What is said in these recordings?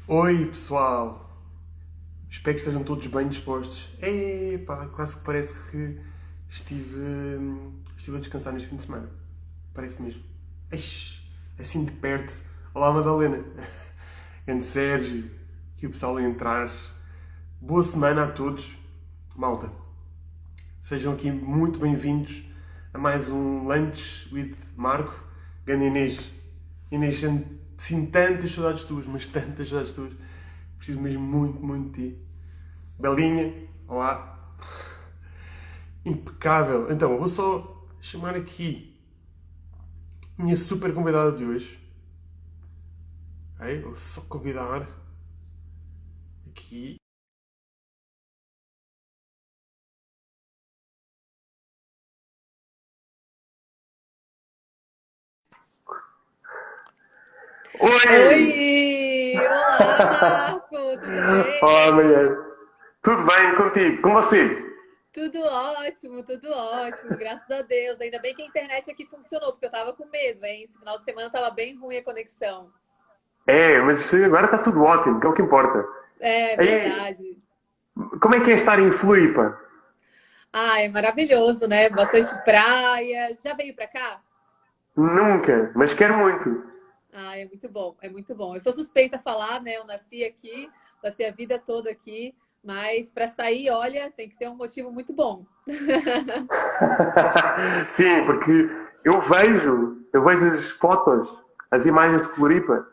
Oi pessoal, espero que estejam todos bem dispostos. Epá, quase que parece que estive a descansar neste fim de semana. Parece mesmo. Eish, assim de perto. Olá Madalena, grande Sérgio, e o pessoal a entrar. Boa semana a todos. Malta, sejam aqui muito bem-vindos a mais um Lunch with Marco. Grande Inês. Inês, sinto tantas saudades tuas, mas tantas saudades tuas. Preciso mesmo muito, muito de ti. Belinha, olá. Impecável. Então, eu vou só chamar aqui a minha super convidada de hoje. Ok? Vou só convidar aqui. Oi! Oi! Olá, Marco! Tudo Olá, bem? Mariana. Tudo bem contigo? Com você? Tudo ótimo, graças a Deus. Ainda bem que a internet aqui funcionou, porque eu tava com medo, hein? Esse final de semana tava bem ruim a conexão. É, mas agora está tudo ótimo, que é o que importa. É Aí, verdade. como é que é estar em Floripa? Ah, é maravilhoso, né? Bastante praia. Já veio pra cá? Nunca, mas quero muito. Ah, é muito bom, é muito bom. Eu sou suspeita a falar, né? Eu nasci aqui, passei a vida toda aqui, mas para sair, olha, tem que ter um motivo muito bom. Sim, porque eu vejo as fotos, as imagens de Floripa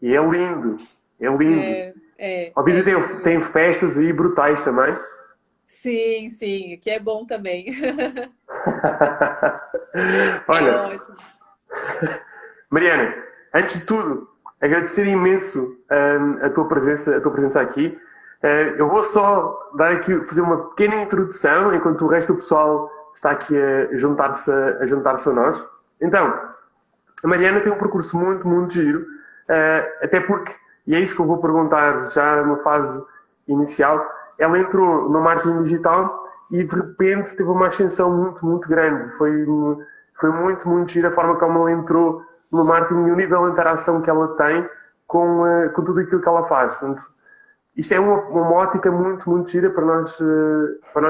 e é lindo, é lindo. É Obviamente lindo tem mesmo. festas aí brutais também. Sim, sim, que é bom também. É Olha, ótimo. Mariana, antes de tudo, agradecer imenso a tua presença aqui. Eu vou só dar aqui, fazer uma pequena introdução, enquanto o resto do pessoal está aqui a juntar-se a nós. Então, a Mariana tem um percurso muito, muito giro, até porque, e é isso que eu vou perguntar já numa fase inicial, ela entrou no marketing digital e de repente teve uma ascensão muito, muito grande. Foi muito, muito giro a forma como ela entrou no marketing e o nível de interação que ela tem com tudo aquilo que ela faz. Portanto, isto é uma ótica muito, muito gira para nós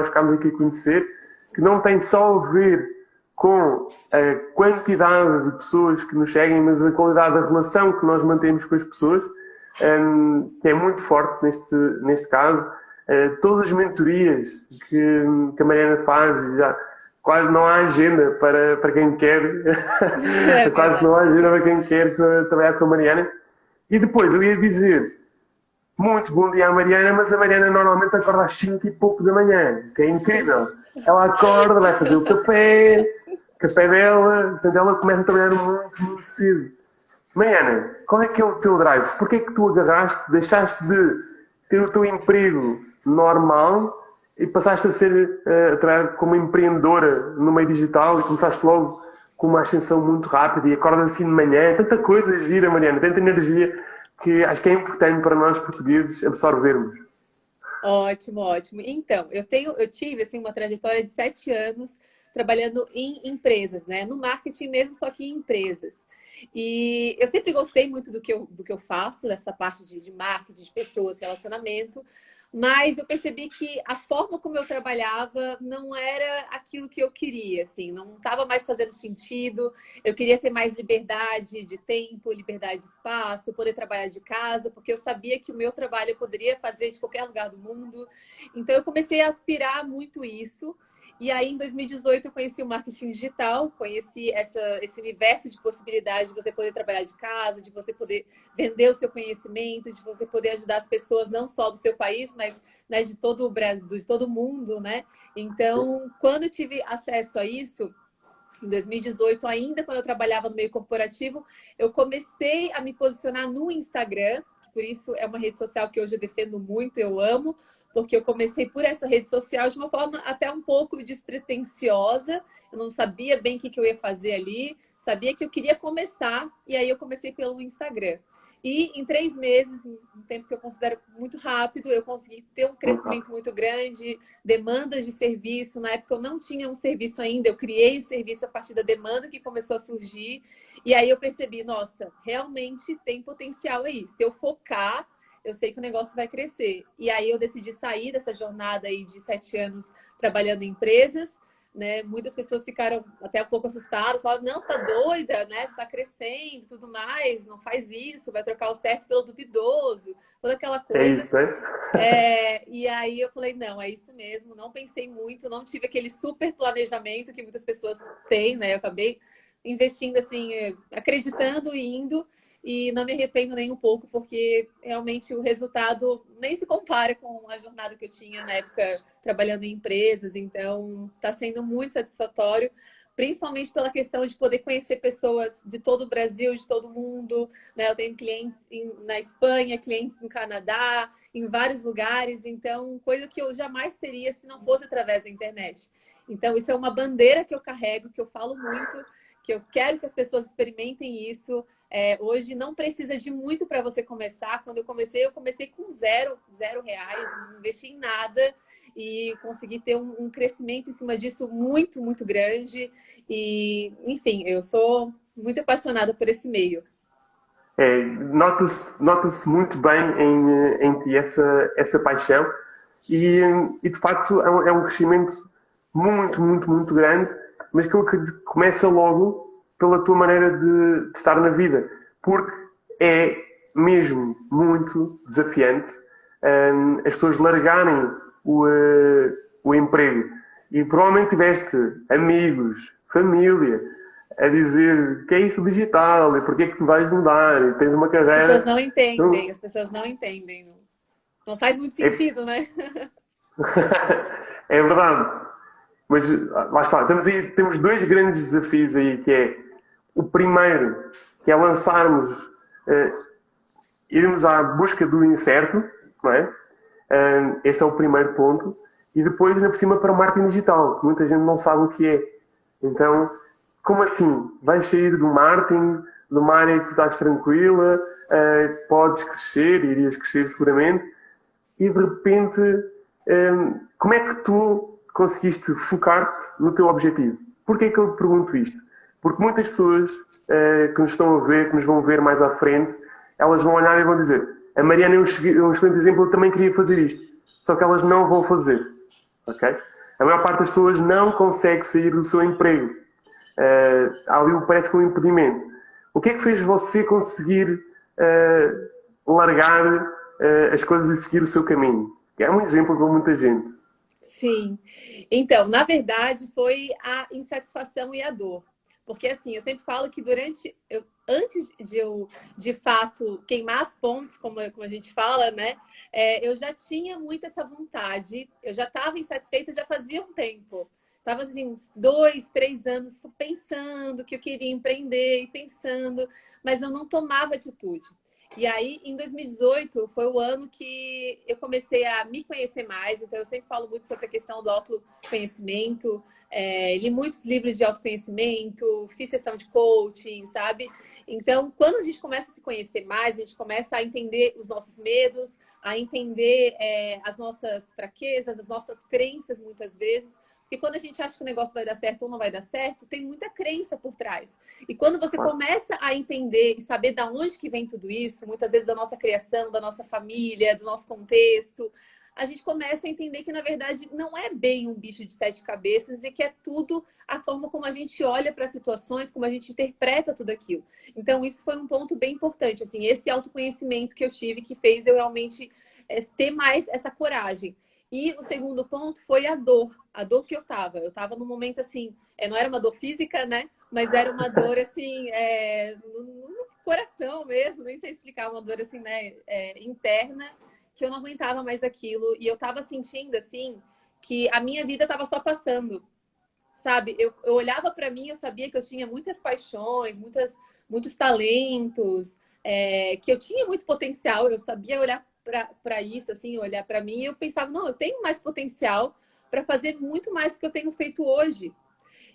ficarmos aqui a conhecer, que não tem só a ver com a quantidade de pessoas que nos seguem, mas a qualidade da relação que nós mantemos com as pessoas, que é muito forte neste caso. Todas as mentorias que a Mariana faz, já quase não há agenda para quem quer, É quase não verdade. há agenda para quem quer trabalhar com a Mariana. E depois eu ia dizer, muito bom dia à Mariana, mas a Mariana normalmente acorda às 5 e pouco da manhã, que é incrível. Ela acorda, vai fazer o café dela, portanto ela começa a trabalhar muito, muito cedo. Mariana, qual é que é o teu drive? Porquê é que tu agarraste, deixaste de ter o teu emprego normal e passaste a trabalhar como empreendedora no meio digital e começaste logo com uma ascensão muito rápida e acordas assim de manhã, tanta coisa gira, Mariana, tanta energia que acho que é importante para nós portugueses absorvermos. Ótimo, ótimo. Então, eu tive assim uma trajetória de 7 anos trabalhando em empresas, né? No marketing mesmo, só que em empresas. E eu sempre gostei muito do que eu faço, dessa parte de marketing, de pessoas, relacionamento. Mas eu percebi que a forma como eu trabalhava não era aquilo que eu queria, assim, não estava mais fazendo sentido. Eu queria ter mais liberdade de tempo, liberdade de espaço, poder trabalhar de casa, porque eu sabia que o meu trabalho eu poderia fazer de qualquer lugar do mundo. Então eu comecei a aspirar muito isso. E aí, em 2018, eu conheci o marketing digital, conheci esse universo de possibilidades de você poder trabalhar de casa, de você poder vender o seu conhecimento, de você poder ajudar as pessoas não só do seu país, mas né, de todo o Brasil, de todo o mundo, né? Então, quando eu tive acesso a isso, em 2018, ainda quando eu trabalhava no meio corporativo, eu comecei a me posicionar no Instagram, por isso é uma rede social que hoje eu defendo muito, eu amo, porque eu comecei por essa rede social de uma forma até um pouco despretensiosa, eu não sabia bem o que eu ia fazer ali, sabia que eu queria começar, e aí eu comecei pelo Instagram. E em 3 meses, um tempo que eu considero muito rápido, eu consegui ter um Muito crescimento rápido. muito grande, demandas de serviço. Na época eu não tinha um serviço ainda, eu criei o serviço a partir da demanda que começou a surgir. E aí eu percebi, nossa, realmente tem potencial aí. Se eu focar, eu sei que o negócio vai crescer. E aí eu decidi sair dessa jornada aí de 7 anos trabalhando em empresas, né? Muitas pessoas ficaram até um pouco assustadas, falaram, não, você tá doida, né? Você tá crescendo, tudo mais, não faz isso, vai trocar o certo pelo duvidoso, toda aquela É coisa. isso, né? E aí eu falei, não, é isso mesmo, não pensei muito, não tive aquele super planejamento que muitas pessoas têm, né? Eu acabei investindo assim, acreditando e indo, e não me arrependo nem um pouco, porque realmente o resultado nem se compara com a jornada que eu tinha na época trabalhando em empresas, então está sendo muito satisfatório, principalmente pela questão de poder conhecer pessoas de todo o Brasil, de todo mundo, né? Eu tenho clientes na Espanha, clientes no Canadá, em vários lugares, então coisa que eu jamais teria se não fosse através da internet. Então isso é uma bandeira que eu carrego, que eu falo muito, que eu quero que as pessoas experimentem isso. Hoje não precisa de muito para você começar. Quando eu comecei com zero reais, não investi em nada e consegui ter um crescimento em cima disso muito, muito grande. E, enfim, eu sou muito apaixonada por esse meio. Nota-se muito bem em ti essa paixão e de facto é um crescimento muito, muito, muito grande, mas que eu acredito que começa logo pela tua maneira de estar na vida, porque é mesmo muito desafiante as pessoas largarem o emprego e provavelmente tiveste amigos, família, a dizer que é isso digital e porque é que tu vais mudar e tens uma As pessoas carreira. não Então, entendem, as pessoas não entendem. Não faz muito é, sentido, né? é verdade. Mas lá está, temos dois grandes desafios aí, que é o primeiro, que é lançarmos, uh, irmos à busca do incerto, não é? Esse é o primeiro ponto. E depois, ainda por cima, para o marketing digital, que muita gente não sabe o que é. Então, como assim? Vais sair do marketing, de uma área que tu estás tranquila, podes crescer, irias crescer seguramente, e de repente, como é que tu conseguiste focar-te no teu objetivo? Porquê é que eu te pergunto isto? Porque muitas pessoas que nos estão a ver, que nos vão ver mais à frente, elas vão olhar e vão dizer: a Mariana é um excelente exemplo, eu também queria fazer isto. Só que elas não vão fazer. Okay? A maior parte das pessoas não consegue sair do seu emprego. Há ali parece que um impedimento. O que é que fez você conseguir largar as coisas e seguir o seu caminho? É um exemplo para muita gente. Sim. Então, na verdade, foi a insatisfação e a dor. Porque, assim, eu sempre falo que antes de eu, de fato, queimar as pontes, como a gente fala, né? Eu já tinha muito essa vontade. Eu já estava insatisfeita já fazia um tempo. Estava, assim, uns 2, 3 anos pensando que eu queria empreender e pensando, mas eu não tomava atitude. E aí, em 2018, foi o ano que eu comecei a me conhecer mais. Então, eu sempre falo muito sobre a questão do autoconhecimento. Li muitos livros de autoconhecimento, fiz sessão de coaching, sabe? Então, quando a gente começa a se conhecer mais, a gente começa a entender os nossos medos, a entender as nossas fraquezas, as nossas crenças, muitas vezes. Porque quando a gente acha que o negócio vai dar certo ou não vai dar certo, tem muita crença por trás. E quando você começa a entender e saber de onde que vem tudo isso, muitas vezes da nossa criação, da nossa família, do nosso contexto, a gente começa a entender que, na verdade, não é bem um bicho de 7 cabeças e que é tudo a forma como a gente olha para as situações, como a gente interpreta tudo aquilo. Então, isso foi um ponto bem importante, assim, esse autoconhecimento que eu tive que fez eu realmente ter mais essa coragem. E o segundo ponto foi a dor que eu tava. Eu tava num momento assim, não era uma dor física, né? Mas era uma dor assim, no coração mesmo, nem sei explicar, uma dor assim, né? Interna, que eu não aguentava mais aquilo. E eu tava sentindo assim, que a minha vida tava só passando, sabe? Eu olhava para mim, eu sabia que eu tinha muitas paixões, muitos talentos, que eu tinha muito potencial, eu sabia olhar para isso, assim, olhar para mim, e eu pensava, não, eu tenho mais potencial para fazer muito mais do que eu tenho feito hoje.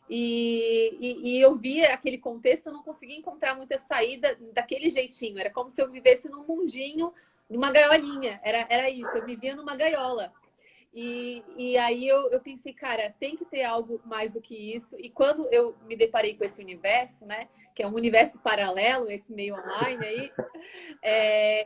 E eu via aquele contexto, eu não conseguia encontrar muita saída daquele jeitinho. Era como se eu vivesse num mundinho, numa gaiolinha. Era isso, eu vivia numa gaiola. E aí eu pensei, cara, tem que ter algo mais do que isso. E quando eu me deparei com esse universo, né? Que é um universo paralelo, esse meio online aí,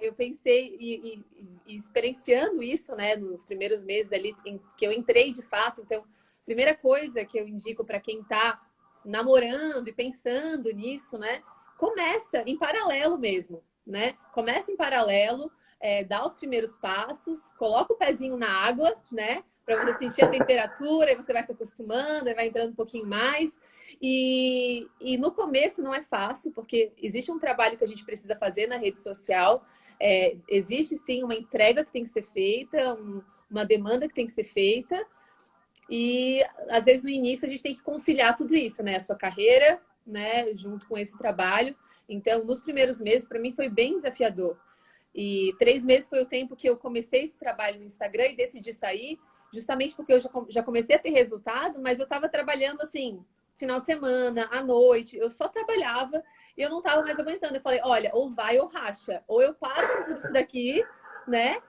eu pensei, e experienciando isso, né? Nos primeiros meses ali que eu entrei de fato. Então, primeira coisa que eu indico para quem está namorando e pensando nisso, né? Começa em paralelo mesmo, né? Começa em paralelo, dá os primeiros passos, coloca o pezinho na água, né? Para você sentir a temperatura, e você vai se acostumando, e vai entrando um pouquinho mais. E no começo não é fácil, porque existe um trabalho que a gente precisa fazer na rede social. Existe sim uma entrega que tem que ser feita, uma demanda que tem que ser feita. E às vezes no início a gente tem que conciliar tudo isso, né? A sua carreira, né? Junto com esse trabalho. Então, nos primeiros meses, para mim foi bem desafiador. E 3 meses foi o tempo que eu comecei esse trabalho no Instagram e decidi sair, justamente porque eu já comecei a ter resultado, mas eu estava trabalhando assim, final de semana, à noite, eu só trabalhava e eu não estava mais aguentando. Eu falei, olha, ou vai ou racha, ou eu paro com tudo isso daqui, né?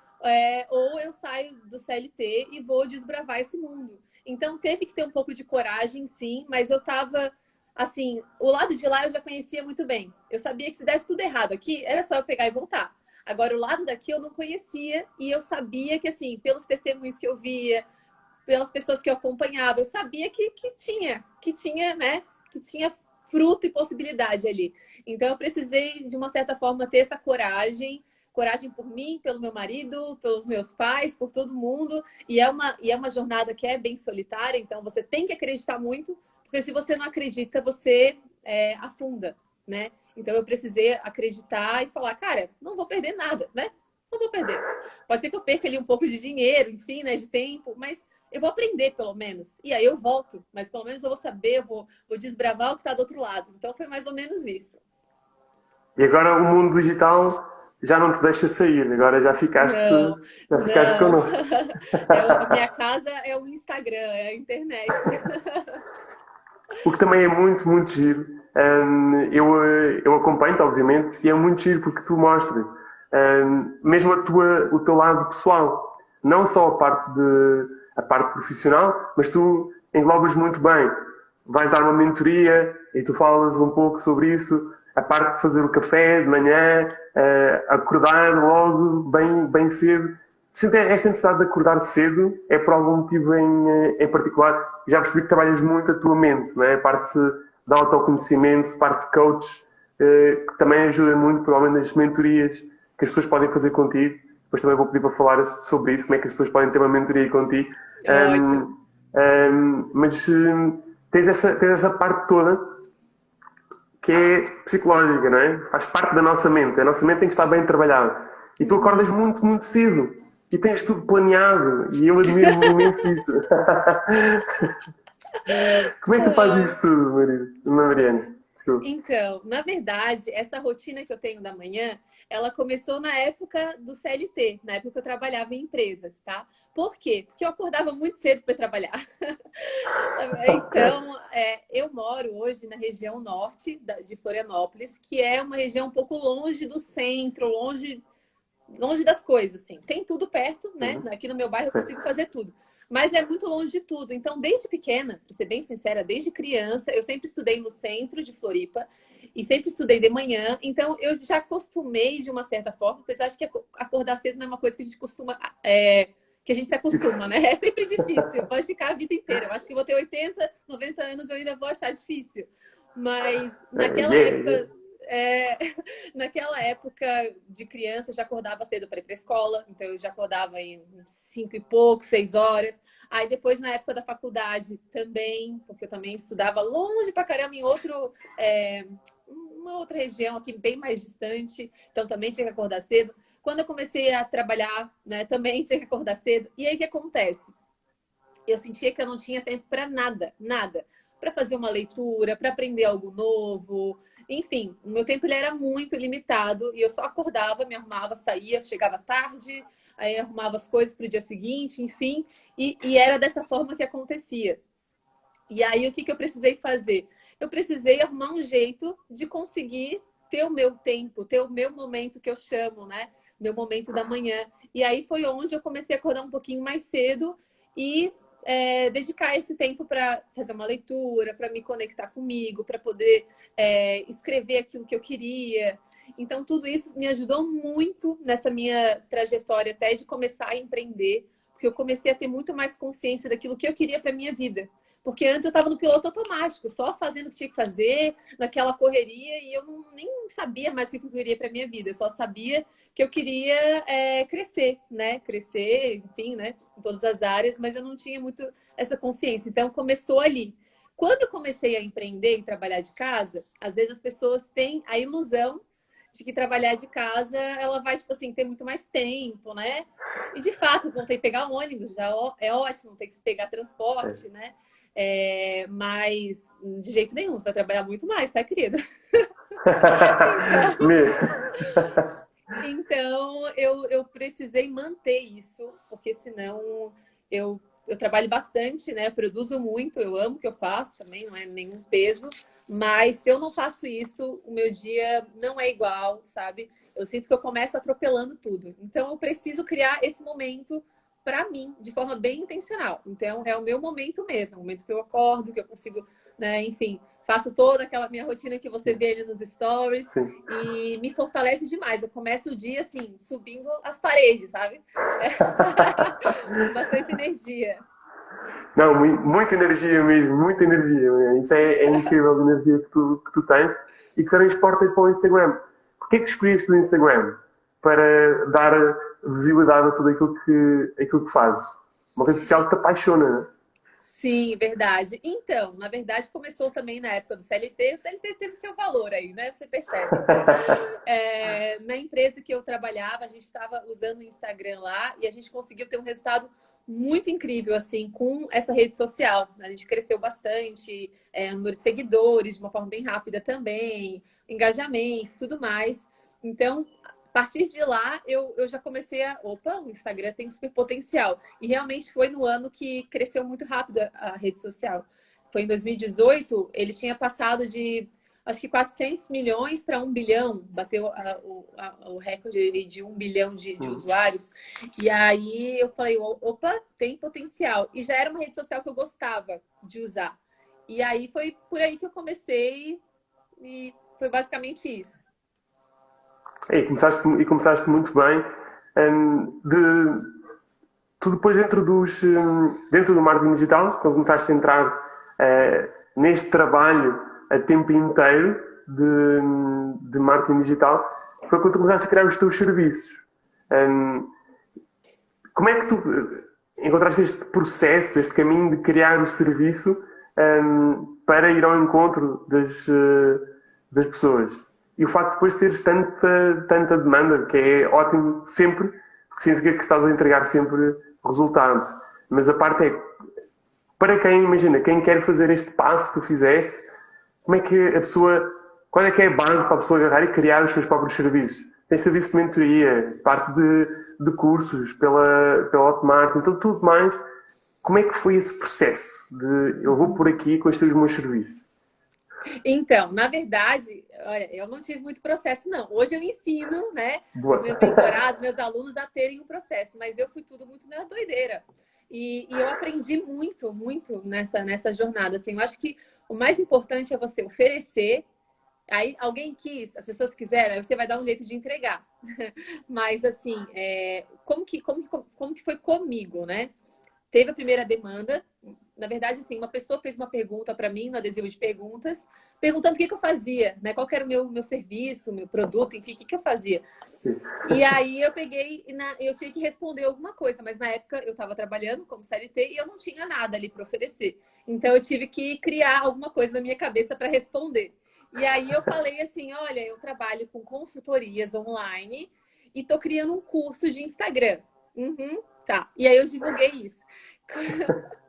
Ou eu saio do CLT e vou desbravar esse mundo. Então teve que ter um pouco de coragem, sim, mas eu estava assim, o lado de lá eu já conhecia muito bem. Eu sabia que se desse tudo errado aqui, era só eu pegar e voltar. Agora, o lado daqui eu não conhecia e eu sabia que, assim, pelos testemunhos que eu via, pelas pessoas que eu acompanhava, eu sabia que tinha, né? Que tinha fruto e possibilidade ali. Então, eu precisei, de uma certa forma, ter essa coragem. Coragem por mim, pelo meu marido, pelos meus pais, por todo mundo. E é uma jornada que é bem solitária, então você tem que acreditar muito, porque se você não acredita, você afunda, né? Então eu precisei acreditar e falar, cara, não vou perder nada, né? Não vou perder. Pode ser que eu perca ali um pouco de dinheiro, enfim, né? De tempo, mas eu vou aprender pelo menos. E aí eu volto, mas pelo menos eu vou saber, vou desbravar o que está do outro lado. Então foi mais ou menos isso. E agora o mundo digital já não te deixa sair, agora Não, já ficaste não. connosco. A minha casa é o Instagram, é a internet. O que também é muito, muito giro. Eu acompanho-te, obviamente, e é muito giro porque tu mostras mesmo o teu lado pessoal. Não só a parte profissional, mas tu englobas muito bem. Vais dar uma mentoria e tu falas um pouco sobre isso. A parte de fazer o café de manhã, acordar logo, bem, bem cedo. Se esta necessidade de acordar cedo é por algum motivo em particular. Já percebi que trabalhas muito a tua mente, não é? A parte de autoconhecimento, a parte de coach, que também ajuda muito, provavelmente, nas mentorias que as pessoas podem fazer contigo. Depois também vou pedir para falar sobre isso, como é que as pessoas podem ter uma mentoria contigo. Ótimo. Mas tens essa parte toda que é psicológica, não é? Faz parte da nossa mente. A nossa mente tem que estar bem trabalhada. E tu acordas muito, muito cedo. E tens tudo planeado. E eu admiro imenso isso. Como é que tu fazes isso tudo, Mariana? Então, na verdade, essa rotina que eu tenho da manhã, ela começou na época do CLT, na época que eu trabalhava em empresas, tá? Por quê? Porque eu acordava muito cedo para trabalhar. Então, eu moro hoje na região norte de Florianópolis, que é uma região um pouco longe do centro, longe das coisas, assim. Tem tudo perto, né? Aqui no meu bairro eu consigo fazer tudo. Mas é muito longe de tudo. Então, desde pequena, pra ser bem sincera, desde criança, eu sempre estudei no centro de Floripa e sempre estudei de manhã. Então, eu já acostumei de uma certa forma, apesar de que acordar cedo não é uma coisa que a gente costuma... que a gente se acostuma, né? É sempre difícil. Pode ficar a vida inteira. Eu acho que vou ter 80, 90 anos, eu ainda vou achar difícil. Mas naquela época... naquela época de criança, eu já acordava cedo para ir para a escola, então eu já acordava em 5 e pouco, 6 horas. Aí depois, na época da faculdade, também, porque eu também estudava longe pra caramba em uma outra região aqui, bem mais distante, então também tinha que acordar cedo. Quando eu comecei a trabalhar, né, também tinha que acordar cedo. E aí o que acontece? Eu sentia que eu não tinha tempo para nada, nada. Para fazer uma leitura, para aprender algo novo. Enfim, o meu tempo ele era muito limitado e eu só acordava, me arrumava, saía, chegava tarde, aí arrumava as coisas para o dia seguinte, enfim. E era dessa forma que acontecia. E aí o que eu precisei fazer? Eu precisei arrumar um jeito de conseguir ter o meu tempo, ter o meu momento que eu chamo, né? Meu momento da manhã. E aí foi onde eu comecei a acordar um pouquinho mais cedo e dedicar esse tempo para fazer uma leitura, para me conectar comigo, para poder escrever aquilo que eu queria. Então, tudo isso me ajudou muito nessa minha trajetória até de começar a empreender, porque eu comecei a ter muito mais consciência daquilo que eu queria para minha vida. Porque antes eu estava no piloto automático, só fazendo o que tinha que fazer, naquela correria, e eu nem sabia mais o que eu queria para minha vida. Eu só sabia que eu queria crescer, né? Crescer, enfim, né? Em todas as áreas, mas eu não tinha muito essa consciência. Então, começou ali. Quando eu comecei a empreender e trabalhar de casa, às vezes as pessoas têm a ilusão de que trabalhar de casa, ela vai, tipo assim, ter muito mais tempo, né? E, de fato, não tem que pegar um ônibus, já é ótimo, não tem que pegar transporte, né? Mas de jeito nenhum, você vai trabalhar muito mais, tá, querida? Então eu precisei manter isso, porque senão eu trabalho bastante, né? Produzo muito, eu amo o que eu faço também, não é nenhum peso. Mas se eu não faço isso, o meu dia não é igual, sabe? Eu sinto que eu começo atropelando tudo. Então eu preciso criar esse momento para mim, de forma bem intencional. Então é o meu momento mesmo, o momento que eu acordo, que eu consigo, né, enfim, faço toda aquela minha rotina que você vê ali nos stories. Sim. E me fortalece demais. Eu começo o dia assim, subindo as paredes, sabe? Com bastante energia. Não, muita energia mesmo, muita energia. Isso é incrível a energia que tu tens e que transporta para o Instagram. Porquê que escolheste o Instagram? Para dar visibilidade a tudo aquilo que fazes. Uma rede social que te apaixona, não é? Sim, verdade. Então, na verdade, começou também na época do CLT. O CLT teve seu valor aí, né? Você percebe. Na empresa que eu trabalhava, a gente estava usando o Instagram lá e a gente conseguiu ter um resultado muito incrível, assim, com essa rede social. A gente cresceu bastante, o número de seguidores de uma forma bem rápida também, engajamento, tudo mais. Então, a partir de lá, eu já comecei Opa, o Instagram tem super potencial. E realmente foi no ano que cresceu muito rápido a rede social. Foi em 2018, ele tinha passado de acho que 400 milhões para 1 bilhão, bateu o recorde de 1 bilhão de usuários. E aí eu falei, opa, tem potencial. E já era uma rede social que eu gostava de usar. E aí foi por aí que eu comecei e foi basicamente isso. E começaste muito bem. Tu depois dentro do marketing digital, quando começaste a entrar neste trabalho a tempo inteiro de marketing digital, foi quando tu começaste a criar os teus serviços. Hum, Como é que tu encontraste este processo, este caminho de criar o serviço para ir ao encontro das pessoas? E o facto de depois teres tanta demanda, que é ótimo sempre, porque significa que estás a entregar sempre resultados. Mas a parte é, para quem, imagina, quem quer fazer este passo que tu fizeste, como é que a pessoa, qual é que é a base para a pessoa agarrar e criar os seus próprios serviços? Tem serviço de mentoria, parte de cursos, pela Hotmart, então tudo mais. Como é que foi esse processo de eu vou por aqui com estes meus serviços? Então, na verdade, olha, eu não tive muito processo, não. Hoje eu ensino, né, os Boa. meus mentorados, meus alunos a terem um processo, mas eu fui tudo muito na doideira. E eu aprendi muito, muito nessa jornada. Assim, eu acho que o mais importante é você oferecer. Aí alguém quis, as pessoas quiseram, aí você vai dar um jeito de entregar. Mas assim, como que foi comigo, né? Teve a primeira demanda. Na verdade, assim, uma pessoa fez uma pergunta para mim no adesivo de perguntas, perguntando o que eu fazia, né? Qual que era o meu serviço, meu produto, enfim, o que eu fazia. Sim. E aí eu peguei, eu tinha que responder alguma coisa, mas na época eu estava trabalhando como CLT e eu não tinha nada ali para oferecer. Então eu tive que criar alguma coisa na minha cabeça para responder. E aí eu falei assim, olha, eu trabalho com consultorias online e tô criando um curso de Instagram. Uhum, tá. E aí eu divulguei isso. Boa.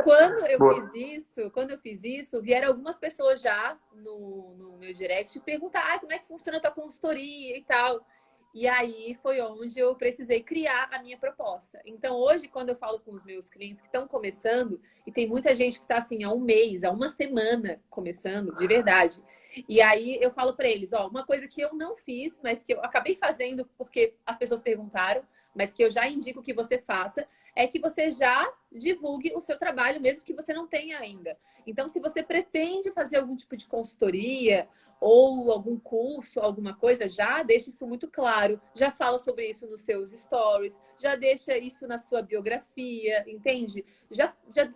Quando eu fiz isso, vieram algumas pessoas já no meu direct perguntar como é que funciona a tua consultoria e tal. E aí foi onde eu precisei criar a minha proposta. Então, hoje, quando eu falo com os meus clientes que estão começando, e tem muita gente que está assim há um mês, há uma semana começando, de verdade. E aí eu falo para eles, ó, uma coisa que eu não fiz, mas que eu acabei fazendo porque as pessoas perguntaram, mas que eu já indico que você faça, é que você já divulgue o seu trabalho, mesmo que você não tenha ainda. Então, se você pretende fazer algum tipo de consultoria ou algum curso, alguma coisa, já deixa isso muito claro. Já fala sobre isso nos seus stories, já deixa isso na sua biografia, entende? Já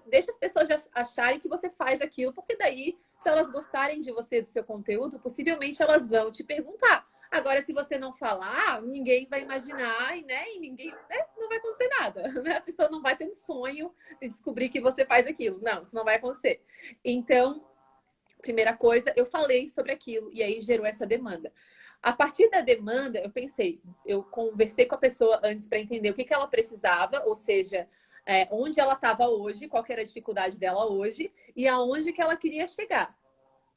deixa as pessoas já acharem que você faz aquilo, porque daí, se elas gostarem de você, do seu conteúdo, possivelmente elas vão te perguntar. Agora, se você não falar, ninguém vai imaginar, né? E ninguém, né? Não vai acontecer nada, né? A pessoa não vai ter um sonho de descobrir que você faz aquilo. Não, isso não vai acontecer. Então, primeira coisa, eu falei sobre aquilo e aí gerou essa demanda. A partir da demanda, eu pensei, eu conversei com a pessoa antes para entender o que ela precisava, ou seja, onde ela estava hoje, qual que era a dificuldade dela hoje e aonde que ela queria chegar.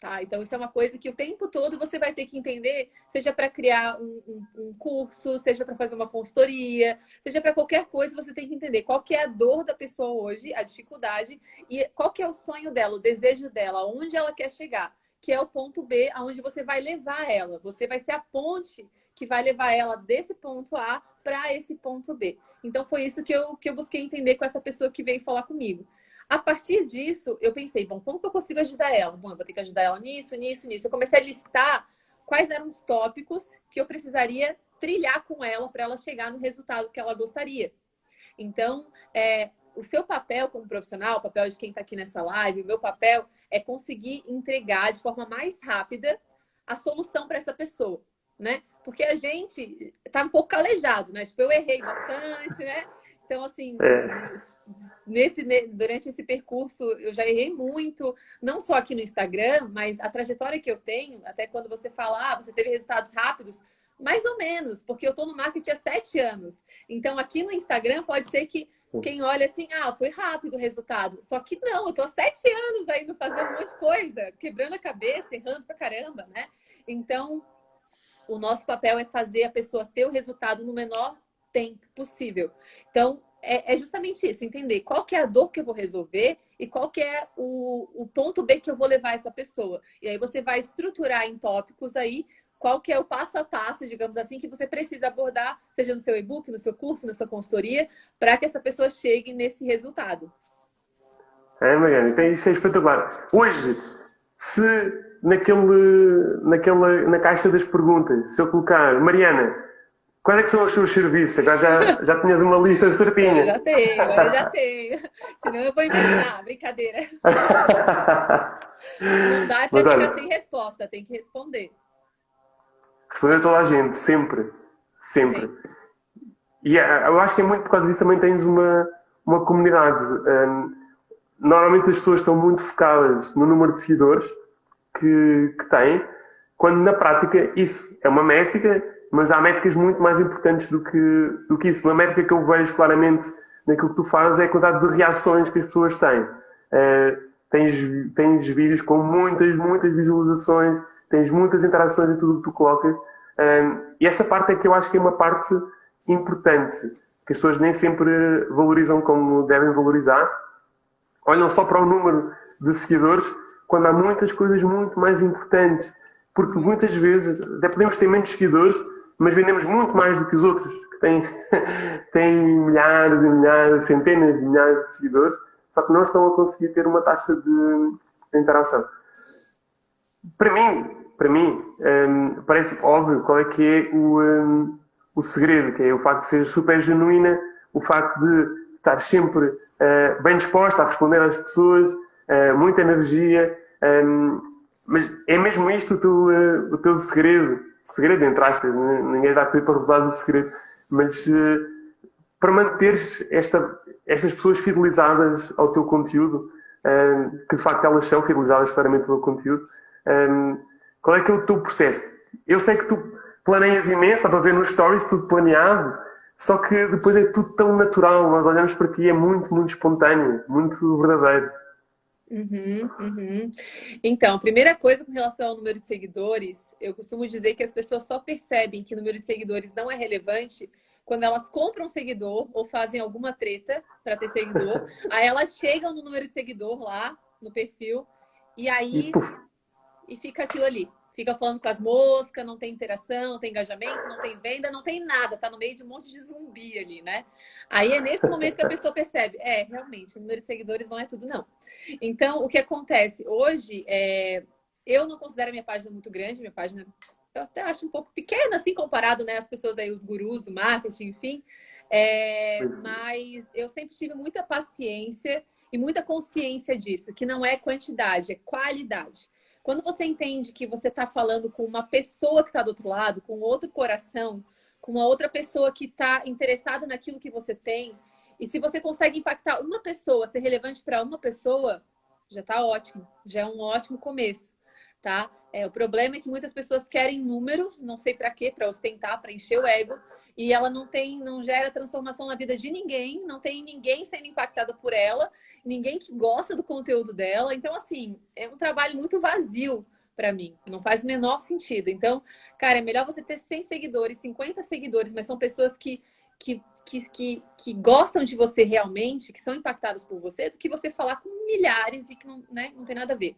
Tá? Então, isso é uma coisa que o tempo todo você vai ter que entender, seja para criar um curso, seja para fazer uma consultoria, seja para qualquer coisa, você tem que entender qual que é a dor da pessoa hoje, a dificuldade, e qual que é o sonho dela, o desejo dela, onde ela quer chegar, que é o ponto B, aonde você vai levar ela. Você vai ser a ponte que vai levar ela desse ponto A para esse ponto B. Então, foi isso que eu busquei entender com essa pessoa que veio falar comigo. A partir disso, eu pensei, bom, como que eu consigo ajudar ela? Bom, eu vou ter que ajudar ela nisso, nisso, nisso. Eu comecei a listar quais eram os tópicos que eu precisaria trilhar com ela para ela chegar no resultado que ela gostaria. Então, o seu papel como profissional, o papel de quem está aqui nessa live, o meu papel é conseguir entregar de forma mais rápida a solução para essa pessoa, né? Porque a gente tá um pouco calejado, né? Tipo, eu errei bastante, né? Então, assim, É. durante esse percurso, eu já errei muito, não só aqui no Instagram, mas a trajetória que eu tenho, até quando você fala, você teve resultados rápidos, mais ou menos, porque eu estou no marketing há 7 anos. Então, aqui no Instagram, pode ser que quem olha assim, foi rápido o resultado. Só que não, eu estou há 7 anos ainda fazendo um monte de coisa, quebrando a cabeça, errando pra caramba, né? Então, o nosso papel é fazer a pessoa ter o resultado no menor tempo possível. Então, é justamente isso, entender qual que é a dor que eu vou resolver e qual que é o ponto B que eu vou levar essa pessoa. E aí você vai estruturar em tópicos aí qual que é o passo a passo, digamos assim, que você precisa abordar, seja no seu e-book, no seu curso, na sua consultoria, para que essa pessoa chegue nesse resultado. Mariana, então isso é espetacular. Hoje, se na caixa das perguntas, se eu colocar, Mariana, quais é que são os seus serviços? Agora já tinhas uma lista Eu certinha. já tenho, agora eu já tenho. Senão eu vou inventar, brincadeira. Não dá para Mas ficar olha, sem resposta, tem que responder. responder a toda a gente, sempre. Sempre. Sim. E eu acho que é muito por causa disso também tens uma comunidade. Normalmente as pessoas estão muito focadas no número de seguidores que têm, quando na prática isso é uma métrica, mas há métricas muito mais importantes do que isso. Uma métrica que eu vejo claramente naquilo que tu fazes é a quantidade de reações que as pessoas têm. Tens vídeos com muitas visualizações, tens muitas interações em tudo o que tu colocas. E essa parte é que eu acho que é uma parte importante, que as pessoas nem sempre valorizam como devem valorizar. Olham só para o número de seguidores, quando há muitas coisas muito mais importantes. Porque muitas vezes, até podemos ter menos seguidores, mas vendemos muito mais do que os outros, que têm milhares e milhares, centenas de milhares de seguidores, só que não estão a conseguir ter uma taxa de interação. Para mim parece óbvio qual é que é o segredo, que é o facto de ser super genuína, o facto de estar sempre bem disposta a responder às pessoas, muita energia, mas é mesmo isto o teu segredo entre aspas, ninguém vai pedir para revelar o segredo, mas para manteres estas pessoas fidelizadas ao teu conteúdo, que de facto elas são fidelizadas claramente pelo conteúdo, qual é que é o teu processo? Eu sei que tu planeias imenso, dá para ver nos stories tudo planeado, só que depois é tudo tão natural, nós olhamos para ti, é muito espontâneo, muito verdadeiro. Então, a primeira coisa com relação ao número de seguidores, eu costumo dizer que as pessoas só percebem que o número de seguidores não é relevante quando elas compram um seguidor ou fazem alguma treta para ter seguidor. Aí elas chegam no número de seguidor lá no perfil e E aí puf, fica aquilo ali. fica falando com as moscas, não tem interação, não tem engajamento, não tem venda, não tem nada, tá no meio de um monte de zumbi ali, né? Aí é nesse momento que a pessoa percebe, realmente, o número de seguidores não é tudo, não. Então, o que acontece? Hoje, eu não considero a minha página muito grande, minha página eu até acho um pouco pequena, assim, comparado, né, às pessoas aí, os gurus do marketing, enfim. Mas eu sempre tive muita paciência e muita consciência disso, que não é quantidade, é qualidade. Quando você entende que você está falando com uma pessoa que está do outro lado, com outro coração, com uma outra pessoa que está interessada naquilo que você tem, e se você consegue impactar uma pessoa, ser relevante para uma pessoa, já está ótimo, já é um ótimo começo, tá? O problema é que muitas pessoas querem números, não sei para quê, para ostentar, para encher o ego, e ela não gera transformação na vida de ninguém, não tem ninguém sendo impactado por ela, ninguém que gosta do conteúdo dela. Então, assim, é um trabalho muito vazio para mim, não faz o menor sentido. Então, cara, é melhor você ter 100 seguidores, 50 seguidores, mas são pessoas que gostam de você realmente, que são impactadas por você, do que você falar com milhares e que não, né, não tem nada a ver.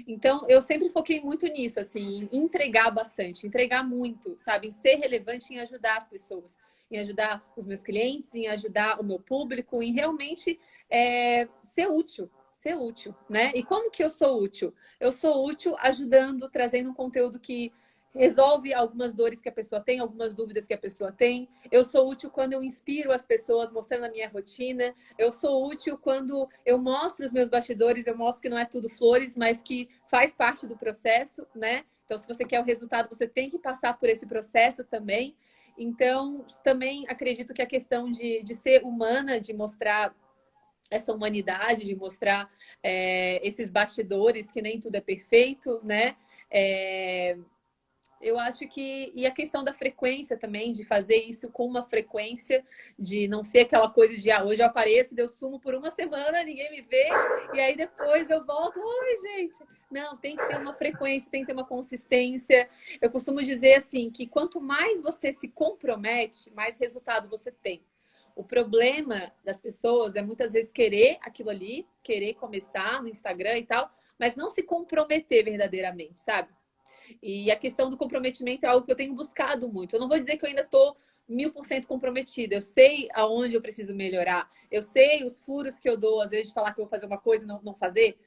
Então, eu sempre foquei muito nisso, assim, em entregar bastante, entregar muito, sabe? Em ser relevante, em ajudar as pessoas, em ajudar os meus clientes, em ajudar o meu público, em realmente ser útil, né? E como que eu sou útil? Eu sou útil ajudando, trazendo um conteúdo que resolve algumas dores que a pessoa tem, algumas dúvidas que a pessoa tem. Eu sou útil quando eu inspiro as pessoas mostrando a minha rotina. Eu sou útil quando eu mostro os meus bastidores, eu mostro que não é tudo flores, mas que faz parte do processo, né? Então, se você quer o resultado, você tem que passar por esse processo também. Então, também acredito que a questão de ser humana, de mostrar essa humanidade, de mostrar esses bastidores, que nem tudo é perfeito, né? Eu acho que... E a questão da frequência também, de fazer isso com uma frequência, de não ser aquela coisa de hoje eu apareço, eu sumo por uma semana, ninguém me vê, e aí depois eu volto, oi, gente. Não, tem que ter uma frequência, tem que ter uma consistência. Eu costumo dizer assim, que quanto mais você se compromete, mais resultado você tem. O problema das pessoas é muitas vezes querer aquilo ali, querer começar no Instagram e tal, mas não se comprometer verdadeiramente, sabe? E a questão do comprometimento é algo que eu tenho buscado muito. Eu não vou dizer que eu ainda estou 1000% comprometida. Eu sei aonde eu preciso melhorar. Eu sei os furos que eu dou, às vezes, de falar que eu vou fazer uma coisa e não fazer.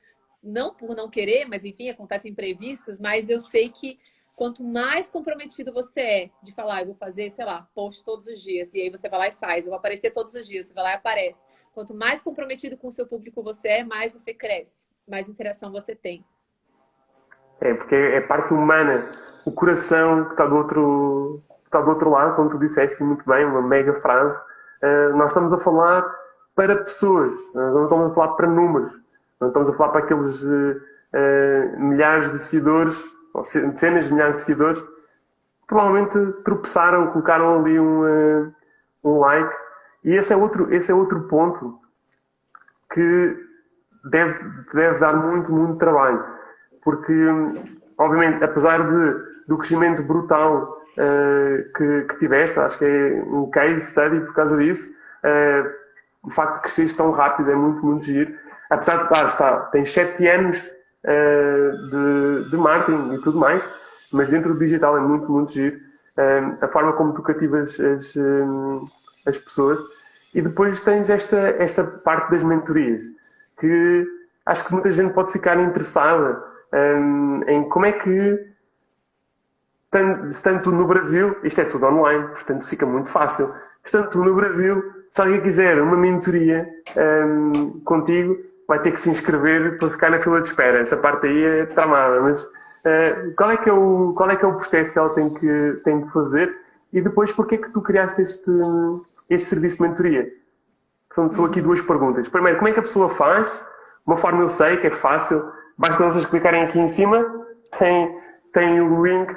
Não por não querer, mas enfim, acontecem imprevistos. Mas eu sei que quanto mais comprometido você é de falar, eu vou fazer, sei lá, post todos os dias. E aí você vai lá e faz. Eu vou aparecer todos os dias. Você vai lá e aparece. Quanto mais comprometido com o seu público você é, mais você cresce. Mais interação você tem. Porque é parte humana, o coração que está do outro lado, como tu disseste muito bem, uma mega frase. Nós estamos a falar para pessoas, nós não estamos a falar para números, não estamos a falar para aqueles milhares de seguidores, ou dezenas de milhares de seguidores, que provavelmente tropeçaram, colocaram ali um like. E esse é outro ponto que deve dar muito, muito trabalho. Porque, obviamente, apesar do crescimento brutal que tiveste, acho que é um case study por causa disso, o facto de cresceres tão rápido é muito, muito giro. Apesar de, claro, tens 7 anos de marketing e tudo mais, mas dentro do digital é muito, muito giro. A forma como tu cativas as pessoas. E depois tens esta parte das mentorias, que acho que muita gente pode ficar interessada em como é que, estando no Brasil, isto é tudo online, portanto fica muito fácil, estando no Brasil, se alguém quiser uma mentoria contigo, vai ter que se inscrever para ficar na fila de espera. Essa parte aí é tramada, mas qual é que é o processo que ela tem que fazer? E depois, porquê é que tu criaste este serviço de mentoria? São aqui duas perguntas. Primeiro, como é que a pessoa faz? Uma forma eu sei que é fácil. Basta vocês clicarem aqui em cima. Tem o link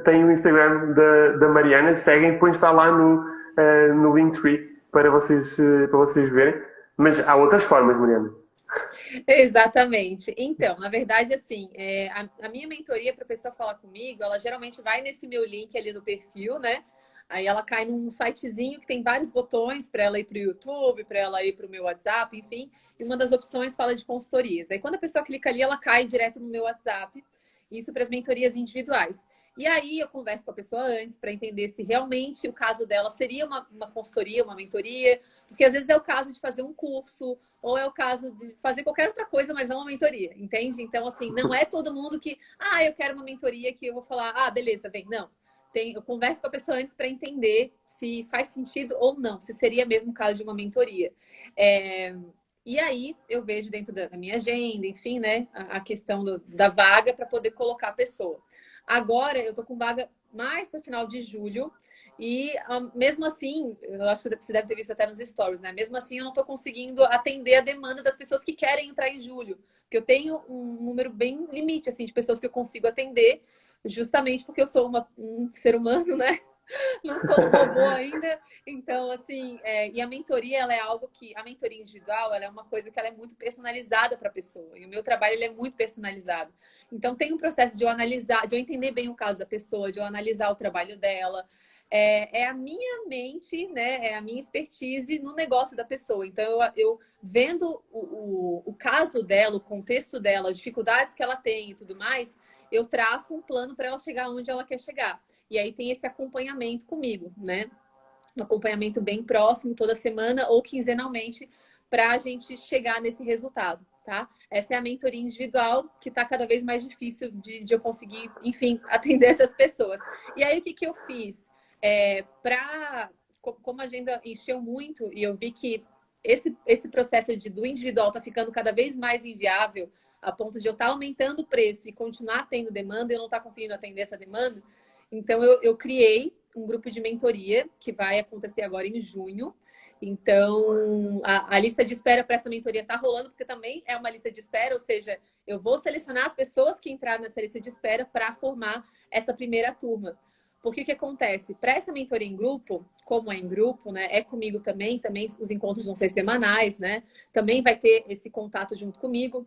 tem o Instagram da Mariana. Seguem, depois está lá no Linktree para vocês verem. Mas há outras formas, Mariana. Exatamente. Então, na verdade, assim, a minha mentoria para a pessoa falar comigo, ela geralmente vai nesse meu link ali no perfil, né? Aí ela cai num sitezinho que tem vários botões para ela ir para o YouTube, para ela ir para o meu WhatsApp, enfim. E uma das opções fala de consultorias. Aí quando a pessoa clica ali, ela cai direto no meu WhatsApp. Isso para as mentorias individuais. E aí eu converso com a pessoa antes para entender se realmente o caso dela seria uma consultoria, uma mentoria, porque às vezes é o caso de fazer um curso, ou é o caso de fazer qualquer outra coisa, mas não uma mentoria, entende? Então, assim, não é todo mundo que, eu quero uma mentoria que eu vou falar, beleza, vem. Não. Eu converso com a pessoa antes para entender se faz sentido ou não, se seria mesmo o caso de uma mentoria. E aí eu vejo dentro da minha agenda, enfim, né, a questão da vaga para poder colocar a pessoa. Agora eu tô com vaga mais para o final de julho e mesmo assim, eu acho que você deve ter visto até nos stories, né? Mesmo assim eu não tô conseguindo atender a demanda das pessoas que querem entrar em julho, porque eu tenho um número bem limite assim de pessoas que eu consigo atender, justamente porque eu sou um ser humano, né? Não sou um robô ainda. Então, assim, e a mentoria, ela é algo que... A mentoria individual, ela é uma coisa que ela é muito personalizada para a pessoa. E o meu trabalho, ele é muito personalizado. Então, tem um processo de eu analisar, de eu entender bem o caso da pessoa, de eu analisar o trabalho dela. É a minha mente, né? É a minha expertise no negócio da pessoa. Então, eu vendo o caso dela, o contexto dela, as dificuldades que ela tem e tudo mais, eu traço um plano para ela chegar onde ela quer chegar. E aí tem esse acompanhamento comigo, né? Um acompanhamento bem próximo, toda semana ou quinzenalmente, para a gente chegar nesse resultado, tá? Essa é a mentoria individual, que está cada vez mais difícil de eu conseguir, enfim, atender essas pessoas. E aí, o que eu fiz? Como a agenda encheu muito e eu vi que esse processo do individual está ficando cada vez mais inviável, a ponto de eu estar aumentando o preço e continuar tendo demanda, eu não estar conseguindo atender essa demanda. Então, eu criei um grupo de mentoria que vai acontecer agora em junho. Então, a lista de espera para essa mentoria está rolando, porque também é uma lista de espera, ou seja, eu vou selecionar as pessoas que entraram nessa lista de espera para formar essa primeira turma. Porque o que acontece? Para essa mentoria em grupo, como é em grupo, né? É comigo também os encontros vão ser semanais, né? Também vai ter esse contato junto comigo.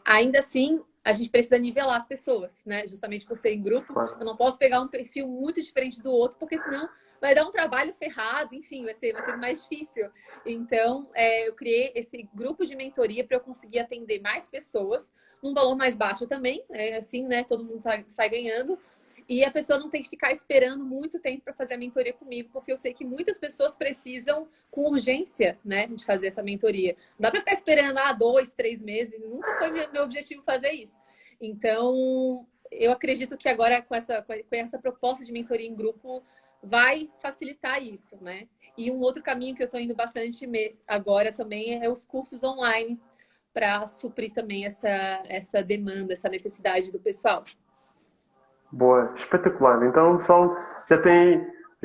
Ainda assim, a gente precisa nivelar as pessoas, né? Justamente por ser em grupo, eu não posso pegar um perfil muito diferente do outro, porque senão vai dar um trabalho ferrado, enfim, vai ser mais difícil. Então, eu criei esse grupo de mentoria para eu conseguir atender mais pessoas, num valor mais baixo também, assim, né? Todo mundo sai ganhando. E a pessoa não tem que ficar esperando muito tempo para fazer a mentoria comigo, porque eu sei que muitas pessoas precisam com urgência, né, de fazer essa mentoria. Não dá para ficar esperando 2, 3 meses. Nunca foi meu objetivo fazer isso. Então, eu acredito que agora com essa proposta de mentoria em grupo vai facilitar isso, né? E um outro caminho que eu estou indo bastante agora também é os cursos online para suprir também essa demanda, essa necessidade do pessoal. Boa, espetacular. Então o pessoal já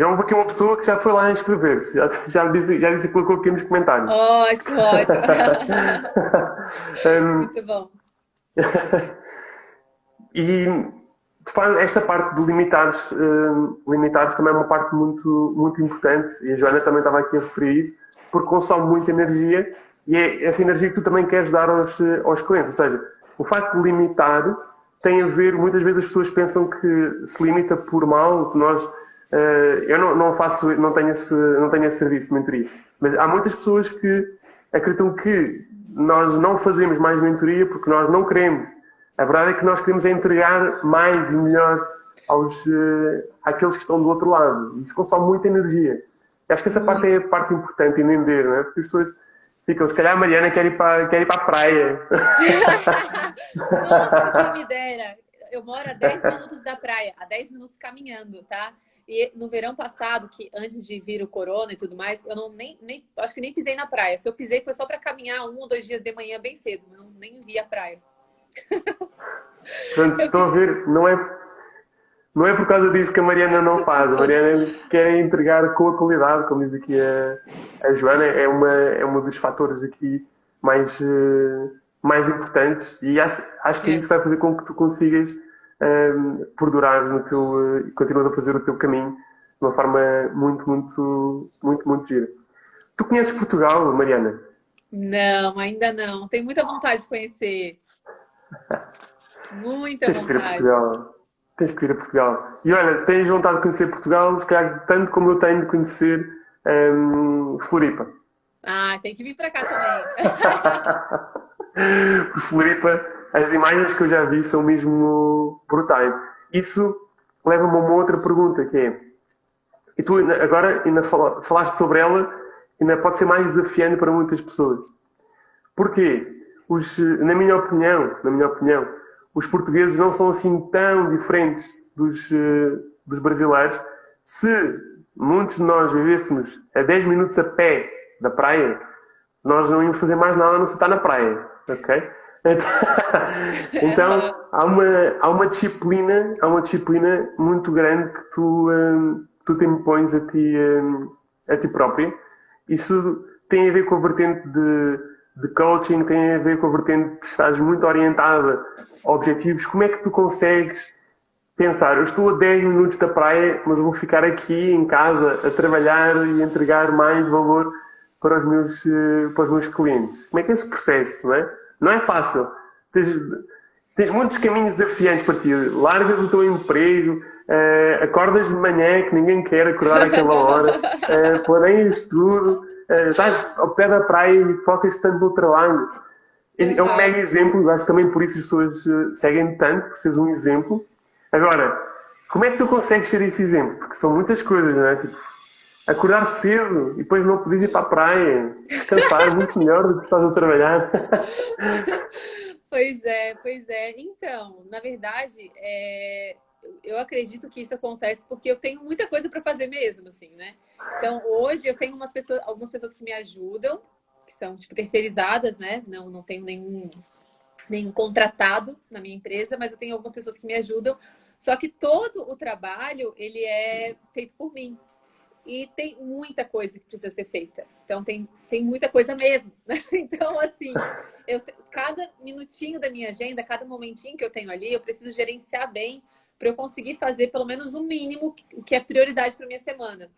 houve aqui uma pessoa que já foi lá inscrever-se, já disse colocou aqui nos comentários. Ótimo, ótimo. Muito bom. E esta parte de limitares também é uma parte muito, muito importante, e a Joana também estava aqui a referir isso, porque consome muita energia e é essa energia que tu também queres dar aos clientes. Ou seja, o facto de limitar tem a ver, muitas vezes as pessoas pensam que se limita por mal, que nós... eu não tenho esse serviço de mentoria, mas há muitas pessoas que acreditam que nós não fazemos mais mentoria porque nós não queremos. A verdade é que nós queremos entregar mais e melhor àqueles que estão do outro lado. Isso consome muita energia. E acho que essa parte é a parte importante de entender, não é? Porque as pessoas ficam, se calhar a Mariana quer ir para a praia. Nossa, quem me dera. Eu moro a 10 minutos da praia, a 10 minutos caminhando, tá? E no verão passado, que antes de vir o corona e tudo mais, eu acho que nem pisei na praia. Se eu pisei, foi só para caminhar 1 ou 2 dias de manhã bem cedo. Nem vi a praia. Portanto, estão a ver, não é por causa disso que a Mariana não faz. A Mariana quer entregar com a qualidade, como diz aqui a Joana, é uma dos fatores aqui mais importantes, e acho que isso vai fazer com que tu consigas perdurar e continuas a fazer o teu caminho de uma forma muito, muito, muito, muito gira. Tu conheces Portugal, Mariana? Não, ainda não. Tenho muita vontade de conhecer. Muita Tens vontade. Que ir a Portugal. Tens que ir a Portugal. E olha, tens vontade de conhecer Portugal, se calhar tanto como eu tenho de conhecer Floripa. Tem que vir para cá também. Floripa as imagens que eu já vi são mesmo brutais. Isso leva-me a uma outra pergunta, que é, e tu agora ainda falaste sobre ela, ainda pode ser mais desafiante para muitas pessoas. Porquê? Na minha opinião, os portugueses não são assim tão diferentes dos brasileiros. Se muitos de nós vivêssemos a 10 minutos a pé da praia, nós não íamos fazer mais nada a não ser estar na praia, ok? Então há uma disciplina muito grande que tu te impões a ti própria. Isso tem a ver com a vertente de coaching, tem a ver com a vertente de estares muito orientada a objetivos. Como é que tu consegues pensar, eu estou a 10 minutos da praia, mas eu vou ficar aqui em casa a trabalhar e entregar mais valor para os meus clientes? Como é que é esse processo, não é? Não é fácil. Tens muitos caminhos desafiantes para ti. Largas o teu emprego, acordas de manhã que ninguém quer acordar àquela hora, planeias tudo, estás ao pé da praia e focas tanto no trabalho. É um mega exemplo, acho que também por isso as pessoas seguem tanto, por seres um exemplo. Agora, como é que tu consegues ser esse exemplo? Porque são muitas coisas, não é? Tipo, acordar cedo e depois não podes ir para a praia, descansar muito melhor do que estás a trabalhar. Pois é. Então, na verdade, eu acredito que isso acontece porque eu tenho muita coisa para fazer mesmo, assim, né? Então, hoje eu tenho algumas pessoas que me ajudam, que são, tipo, terceirizadas, né? Não tenho nenhum contratado na minha empresa, mas eu tenho algumas pessoas que me ajudam. Só que todo o trabalho, ele é feito por mim. E tem muita coisa que precisa ser feita. Então, tem muita coisa mesmo. Né? Então, assim, cada minutinho da minha agenda, cada momentinho que eu tenho ali, eu preciso gerenciar bem para eu conseguir fazer pelo menos o mínimo que é prioridade para minha semana.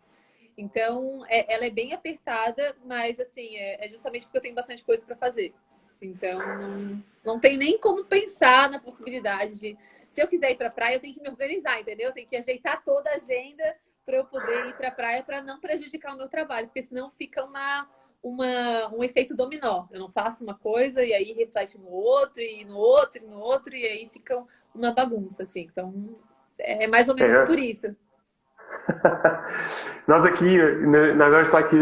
Então, ela é bem apertada, mas, assim, é justamente porque eu tenho bastante coisa para fazer. Então, não tem nem como pensar na possibilidade de... Se eu quiser ir para a praia, eu tenho que me organizar, entendeu? Eu tenho que ajeitar toda a agenda para eu poder ir para a praia para não prejudicar o meu trabalho, porque senão fica um efeito dominó. Eu não faço uma coisa e aí reflete no outro, e no outro, e no outro, e aí fica uma bagunça, assim. Então, é mais ou menos por isso. Nós aqui, agora está aqui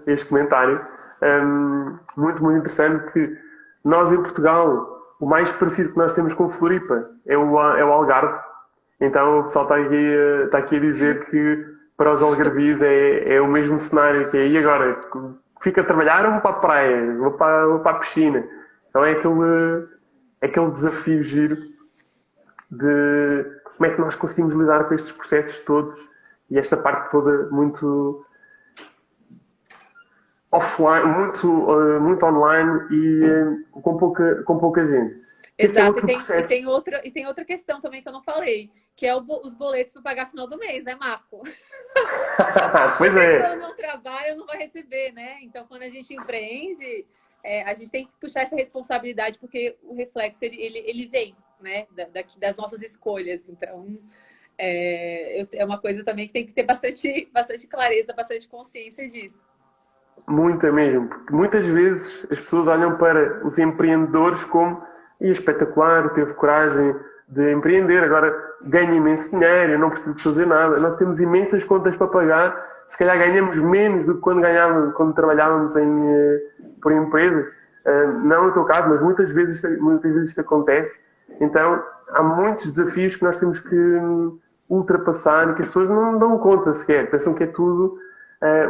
este comentário, muito, muito interessante, que nós em Portugal, o mais parecido que nós temos com Floripa é o Algarve. Então o pessoal está aqui a dizer que para os algarvios é o mesmo cenário, que é, e agora? Fico a trabalhar ou vou para a praia? Vou para a piscina? Então é aquele desafio giro de como é que nós conseguimos lidar com estes processos todos e esta parte toda muito offline, muito online e com pouca gente. Exato, e tem outra questão também que eu não falei, que é os boletos para pagar no final do mês, né, Marco? Pois é. Se eu não trabalho, não vai receber, né? Então, quando a gente empreende, a gente tem que puxar essa responsabilidade, porque o reflexo, ele vem, né, das nossas escolhas. Então, é uma coisa também que tem que ter bastante clareza, bastante consciência disso. Muita mesmo, porque muitas vezes as pessoas olham para os empreendedores como e espetacular, teve coragem de empreender, agora ganha imenso dinheiro, eu não preciso de fazer nada. Nós temos imensas contas para pagar, se calhar ganhamos menos do que quando trabalhávamos por empresas. Não é o teu caso, mas muitas vezes isto acontece. Então, há muitos desafios que nós temos que ultrapassar e que as pessoas não dão conta sequer. Pensam que é tudo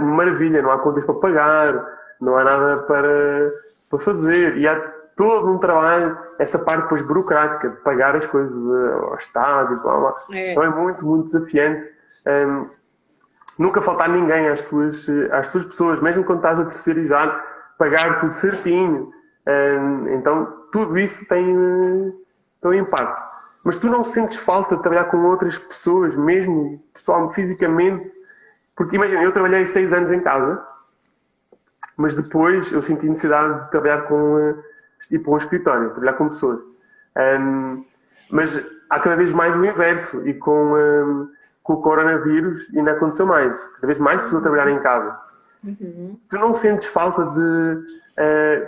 maravilha, não há contas para pagar, não há nada para fazer. E há todo um trabalho, essa parte depois burocrática, de pagar as coisas ao Estado e blá blá. Então é muito, muito desafiante. Nunca faltar ninguém às tuas pessoas, mesmo quando estás a terceirizar, pagar tudo certinho. Então tudo isso tem um impacto. Mas tu não sentes falta de trabalhar com outras pessoas, mesmo pessoal, fisicamente? Porque imagina, eu trabalhei 6 anos em casa, mas depois eu senti necessidade de trabalhar ir para um escritório, trabalhar com pessoas. Mas há cada vez mais o inverso, e com o coronavírus ainda aconteceu mais. Cada vez mais pessoas a trabalhar em casa. Uhum. Tu não sentes falta de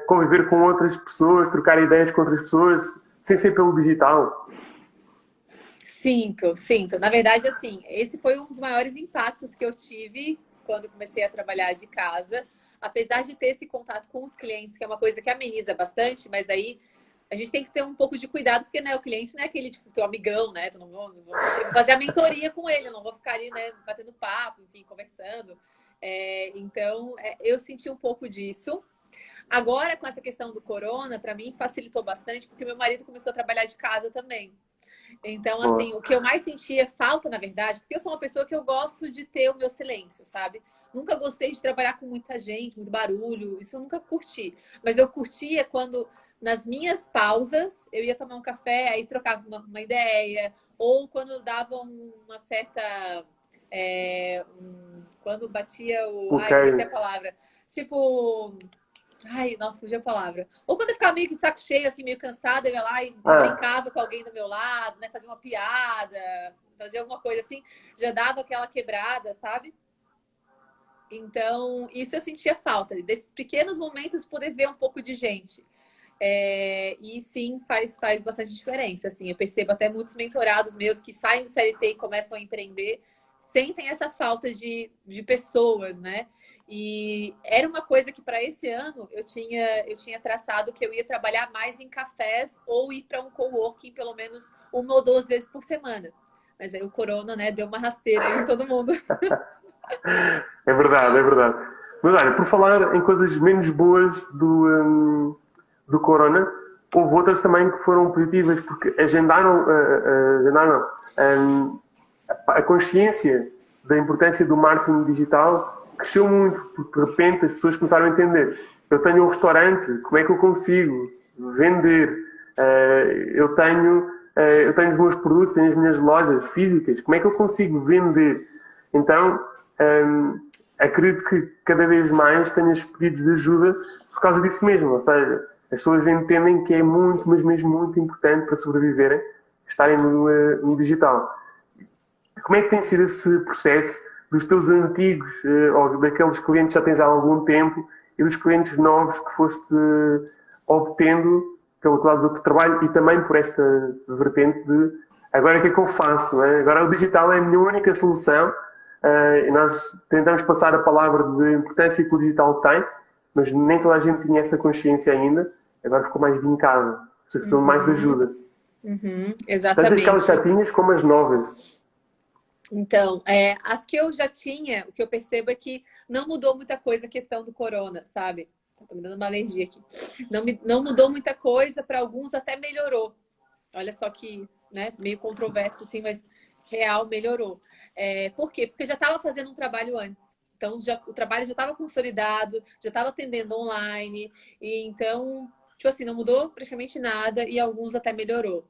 conviver com outras pessoas, trocar ideias com outras pessoas? sem ser pelo digital? Sinto. Na verdade, assim, esse foi um dos maiores impactos que eu tive quando comecei a trabalhar de casa. Apesar de ter esse contato com os clientes, que é uma coisa que ameniza bastante, mas aí a gente tem que ter um pouco de cuidado, porque né, o cliente não é aquele tipo, teu amigão, né? Tu não vou fazer a mentoria com ele, eu não vou ficar ali, né, batendo papo, enfim, conversando. Então, eu senti um pouco disso. Agora, com essa questão do corona, para mim facilitou bastante, porque meu marido começou a trabalhar de casa também. Então, assim, Boa. o que eu mais sentia falta, na verdade, porque eu sou uma pessoa que eu gosto de ter o meu silêncio, sabe? Nunca gostei de trabalhar com muita gente, muito barulho, isso eu nunca curti. Mas eu curtia quando, nas minhas pausas, eu ia tomar um café, aí trocava uma ideia, ou quando dava uma certa. Quando batia o. Ok. Ai, esqueci a palavra. Tipo. Ai, nossa, fugiu a palavra. Ou quando eu ficava meio que de saco cheio, assim, meio cansada, eu ia lá e Ah, brincava com alguém do meu lado, né? Fazia uma piada, fazia alguma coisa assim, já dava aquela quebrada, sabe? Então, isso eu sentia falta, desses pequenos momentos poder ver um pouco de gente. E sim, faz bastante diferença. Assim, eu percebo até muitos mentorados meus que saem do CLT e começam a empreender, sentem essa falta de pessoas, né? E era uma coisa que para esse ano eu tinha traçado que eu ia trabalhar mais em cafés ou ir para um coworking pelo menos 1 ou 2 vezes por semana. Mas aí o corona, né, deu uma rasteira aí em todo mundo. é verdade, é verdade. Mas olha, por falar em coisas menos boas do Corona, houve outras também que foram positivas, porque a consciência da importância do marketing digital cresceu muito, porque de repente as pessoas começaram a entender. Eu tenho um restaurante, como é que eu consigo vender? Eu tenho os meus produtos, tenho as minhas lojas físicas, como é que eu consigo vender? Então, acredito que cada vez mais tenhas pedidos de ajuda por causa disso mesmo. Ou seja, as pessoas entendem que é muito, mas mesmo muito importante para sobreviverem estarem no digital. Como é que tem sido esse processo dos teus antigos ou daqueles clientes que já tens há algum tempo e dos clientes novos que foste obtendo pelo teu lado do teu trabalho e também por esta vertente de agora o que é que eu faço? Não é? Agora o digital é a minha única solução e nós tentamos passar a palavra de importância que o digital tem, mas nem toda a gente tinha essa consciência ainda. Agora ficou mais vincada. As pessoas precisam mais de Uhum, ajuda. Tanto aquelas exatamente. chatinhas como as novas. Então, as que eu já tinha, o que eu percebo é que não mudou muita coisa a questão do corona, sabe? Tá me dando uma alergia aqui. Não mudou muita coisa, para alguns até melhorou. Olha só que, né, meio controverso, assim, mas real melhorou. Por quê? Porque já estava fazendo um trabalho antes. Então, o trabalho já estava consolidado, já estava atendendo online. E então, tipo assim, não mudou praticamente nada e alguns até melhorou.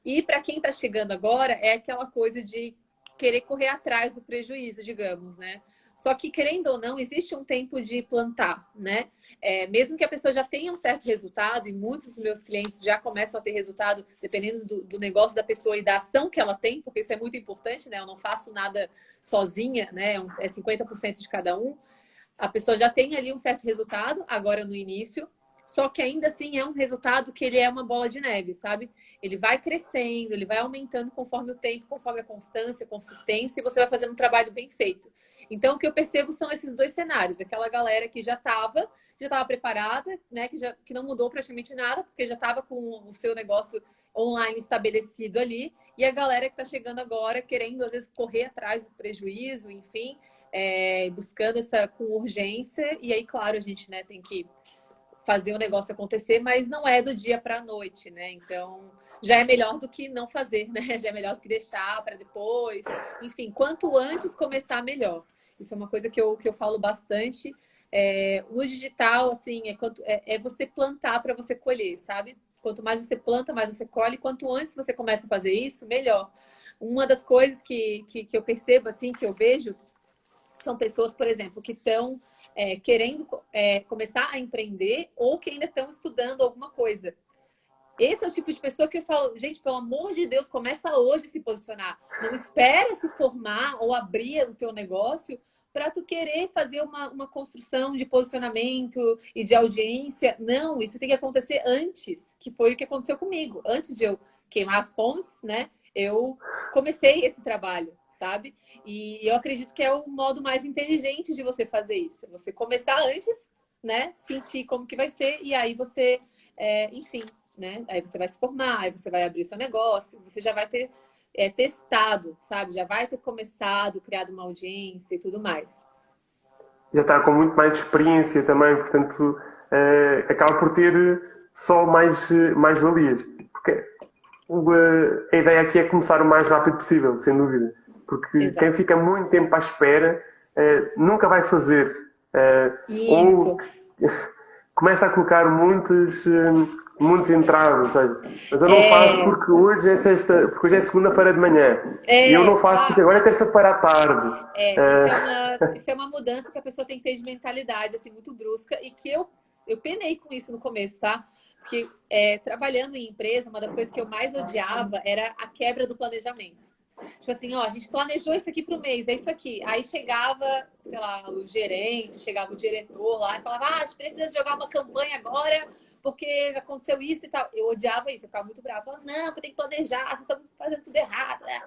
E para quem está chegando agora, é aquela coisa de querer correr atrás do prejuízo, digamos, né? Só que, querendo ou não, existe um tempo de plantar, né? Mesmo que a pessoa já tenha um certo resultado, e muitos dos meus clientes já começam a ter resultado, dependendo do negócio da pessoa e da ação que ela tem, porque isso é muito importante, né? Eu não faço nada sozinha, né? É 50% de cada um. A pessoa já tem ali um certo resultado, agora no início, só que ainda assim é um resultado que ele é uma bola de neve, sabe? Ele vai crescendo, ele vai aumentando conforme o tempo, conforme a constância, a consistência, e você vai fazendo um trabalho bem feito. Então, o que eu percebo são esses dois cenários. Aquela galera que já estava preparada, né? Que não mudou praticamente nada, porque já estava com o seu negócio online estabelecido ali, e a galera que está chegando agora, querendo, às vezes, correr atrás do prejuízo, enfim, buscando essa com urgência. E aí, claro, a gente, né, tem que fazer o negócio acontecer, mas não é do dia para a noite, né? Então, já é melhor do que não fazer, né? Já é melhor do que deixar para depois. Enfim, quanto antes começar, melhor. Isso é uma coisa que eu falo bastante. No digital, assim, é você plantar para você colher, sabe? Quanto mais você planta, mais você colhe. Quanto antes você começa a fazer isso, melhor. Uma das coisas que eu percebo, assim, que eu vejo, são pessoas, por exemplo, que estão querendo começar a empreender ou que ainda estão estudando alguma coisa. Esse é o tipo de pessoa que eu falo, gente, pelo amor de Deus, começa hoje a se posicionar. Não espera se formar ou abrir o teu negócio para tu querer fazer uma construção de posicionamento e de audiência. Não, isso tem que acontecer antes, que foi o que aconteceu comigo. Antes de eu queimar as pontes, né? Eu comecei esse trabalho, sabe? E eu acredito que é o modo mais inteligente de você fazer isso. Você começar antes, né? Sentir como que vai ser e aí você, enfim, né? Aí você vai se formar, aí você vai abrir o seu negócio, você já vai ter testado, sabe? Já vai ter começado, criado uma audiência e tudo mais. Já está com muito mais experiência também, portanto, acaba por ter só mais valias. Porque a ideia aqui é começar o mais rápido possível, sem dúvida. Porque quem Exato. fica muito tempo à espera nunca vai fazer. Ou Isso. começa a colocar muitos entraves. Ou seja, mas eu não faço É, porque hoje é sexta, porque hoje é segunda-feira de manhã. E eu não faço porque agora é terça-feira à tarde. isso é uma mudança que a pessoa tem que ter de mentalidade, assim, muito brusca, e que eu penei com isso no começo, tá? Porque trabalhando em empresa, uma das coisas que eu mais odiava era a quebra do planejamento. Tipo assim, ó, a gente planejou isso aqui pro mês, é isso aqui. Aí chegava, sei lá, o gerente, chegava o diretor lá e falava, a gente precisa jogar uma campanha agora porque aconteceu isso e tal. Eu odiava isso, eu ficava muito brava. Eu falava, não, eu tenho que planejar, vocês estão fazendo tudo errado, né?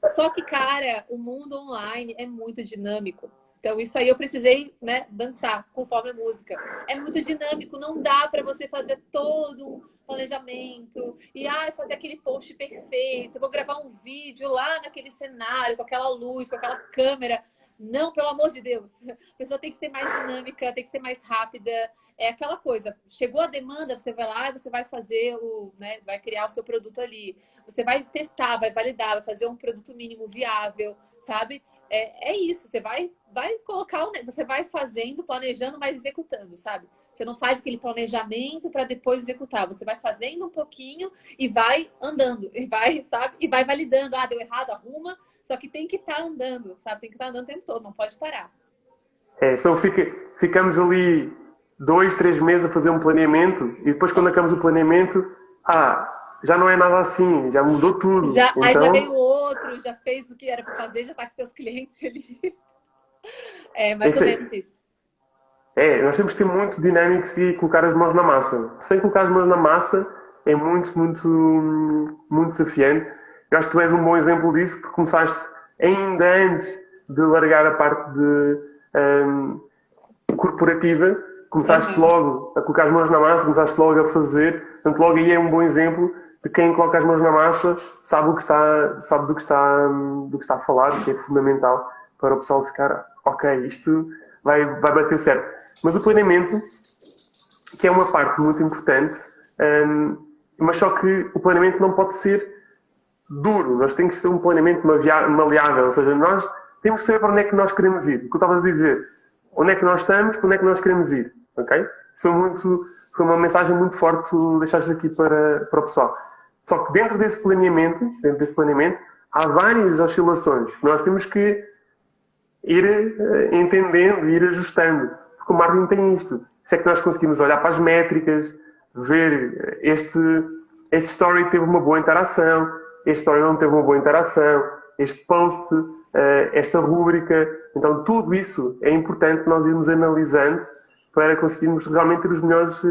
Só que, cara, o mundo online é muito dinâmico. Então, isso aí eu precisei, né, dançar conforme a música. É muito dinâmico, não dá para você fazer todo um planejamento e fazer aquele post perfeito. Eu vou gravar um vídeo lá naquele cenário, com aquela luz, com aquela câmera. Não, pelo amor de Deus. A pessoa tem que ser mais dinâmica, tem que ser mais rápida. É aquela coisa, chegou a demanda, você vai lá e você vai fazer né, vai criar o seu produto ali. Você vai testar, vai validar, vai fazer um produto mínimo viável, sabe? É isso, você vai colocar, você vai fazendo, planejando, mas executando, sabe? Você não faz aquele planejamento para depois executar. Você vai fazendo um pouquinho e vai andando, e vai, sabe? E vai validando. Deu errado, arruma. Só que tem que estar andando, sabe? Tem que estar andando o tempo todo, não pode parar. Só ficamos ali 2, 3 meses a fazer um planeamento e depois quando acabamos o planeamento, já não é nada assim, já mudou tudo. Aí já veio Então, outro, já fez o que era para fazer, já está com seus clientes ali. É mais ou esse menos isso. nós temos que ser muito dinâmicos e colocar as mãos na massa. Sem colocar as mãos na massa é muito desafiante. Eu acho que tu és um bom exemplo disso, porque começaste ainda antes de largar a parte corporativa, começaste Uhum. logo a colocar as mãos na massa, começaste logo a fazer. Portanto, logo aí é um bom exemplo de quem coloca as mãos na massa sabe do que está a falar, que é fundamental para o pessoal ficar, ok, isto vai bater certo. Mas o planeamento, que é uma parte muito importante, mas só que o planeamento não pode ser duro, nós temos que ter um planeamento maleável, ou seja, nós temos que saber para onde é que nós queremos ir. O que eu estava a dizer, onde é que nós estamos, para onde é que nós queremos ir, ok? Isso foi uma mensagem muito forte que tu deixaste aqui para o pessoal. Só que dentro desse planeamento, há várias oscilações que nós temos que ir entendendo, ir ajustando. Porque o marketing tem isto. Isso é que nós conseguimos olhar para as métricas, ver este story teve uma boa interação, este story não teve uma boa interação, este post, esta rúbrica. Então, tudo isso é importante nós irmos analisando para conseguirmos realmente ter os melhores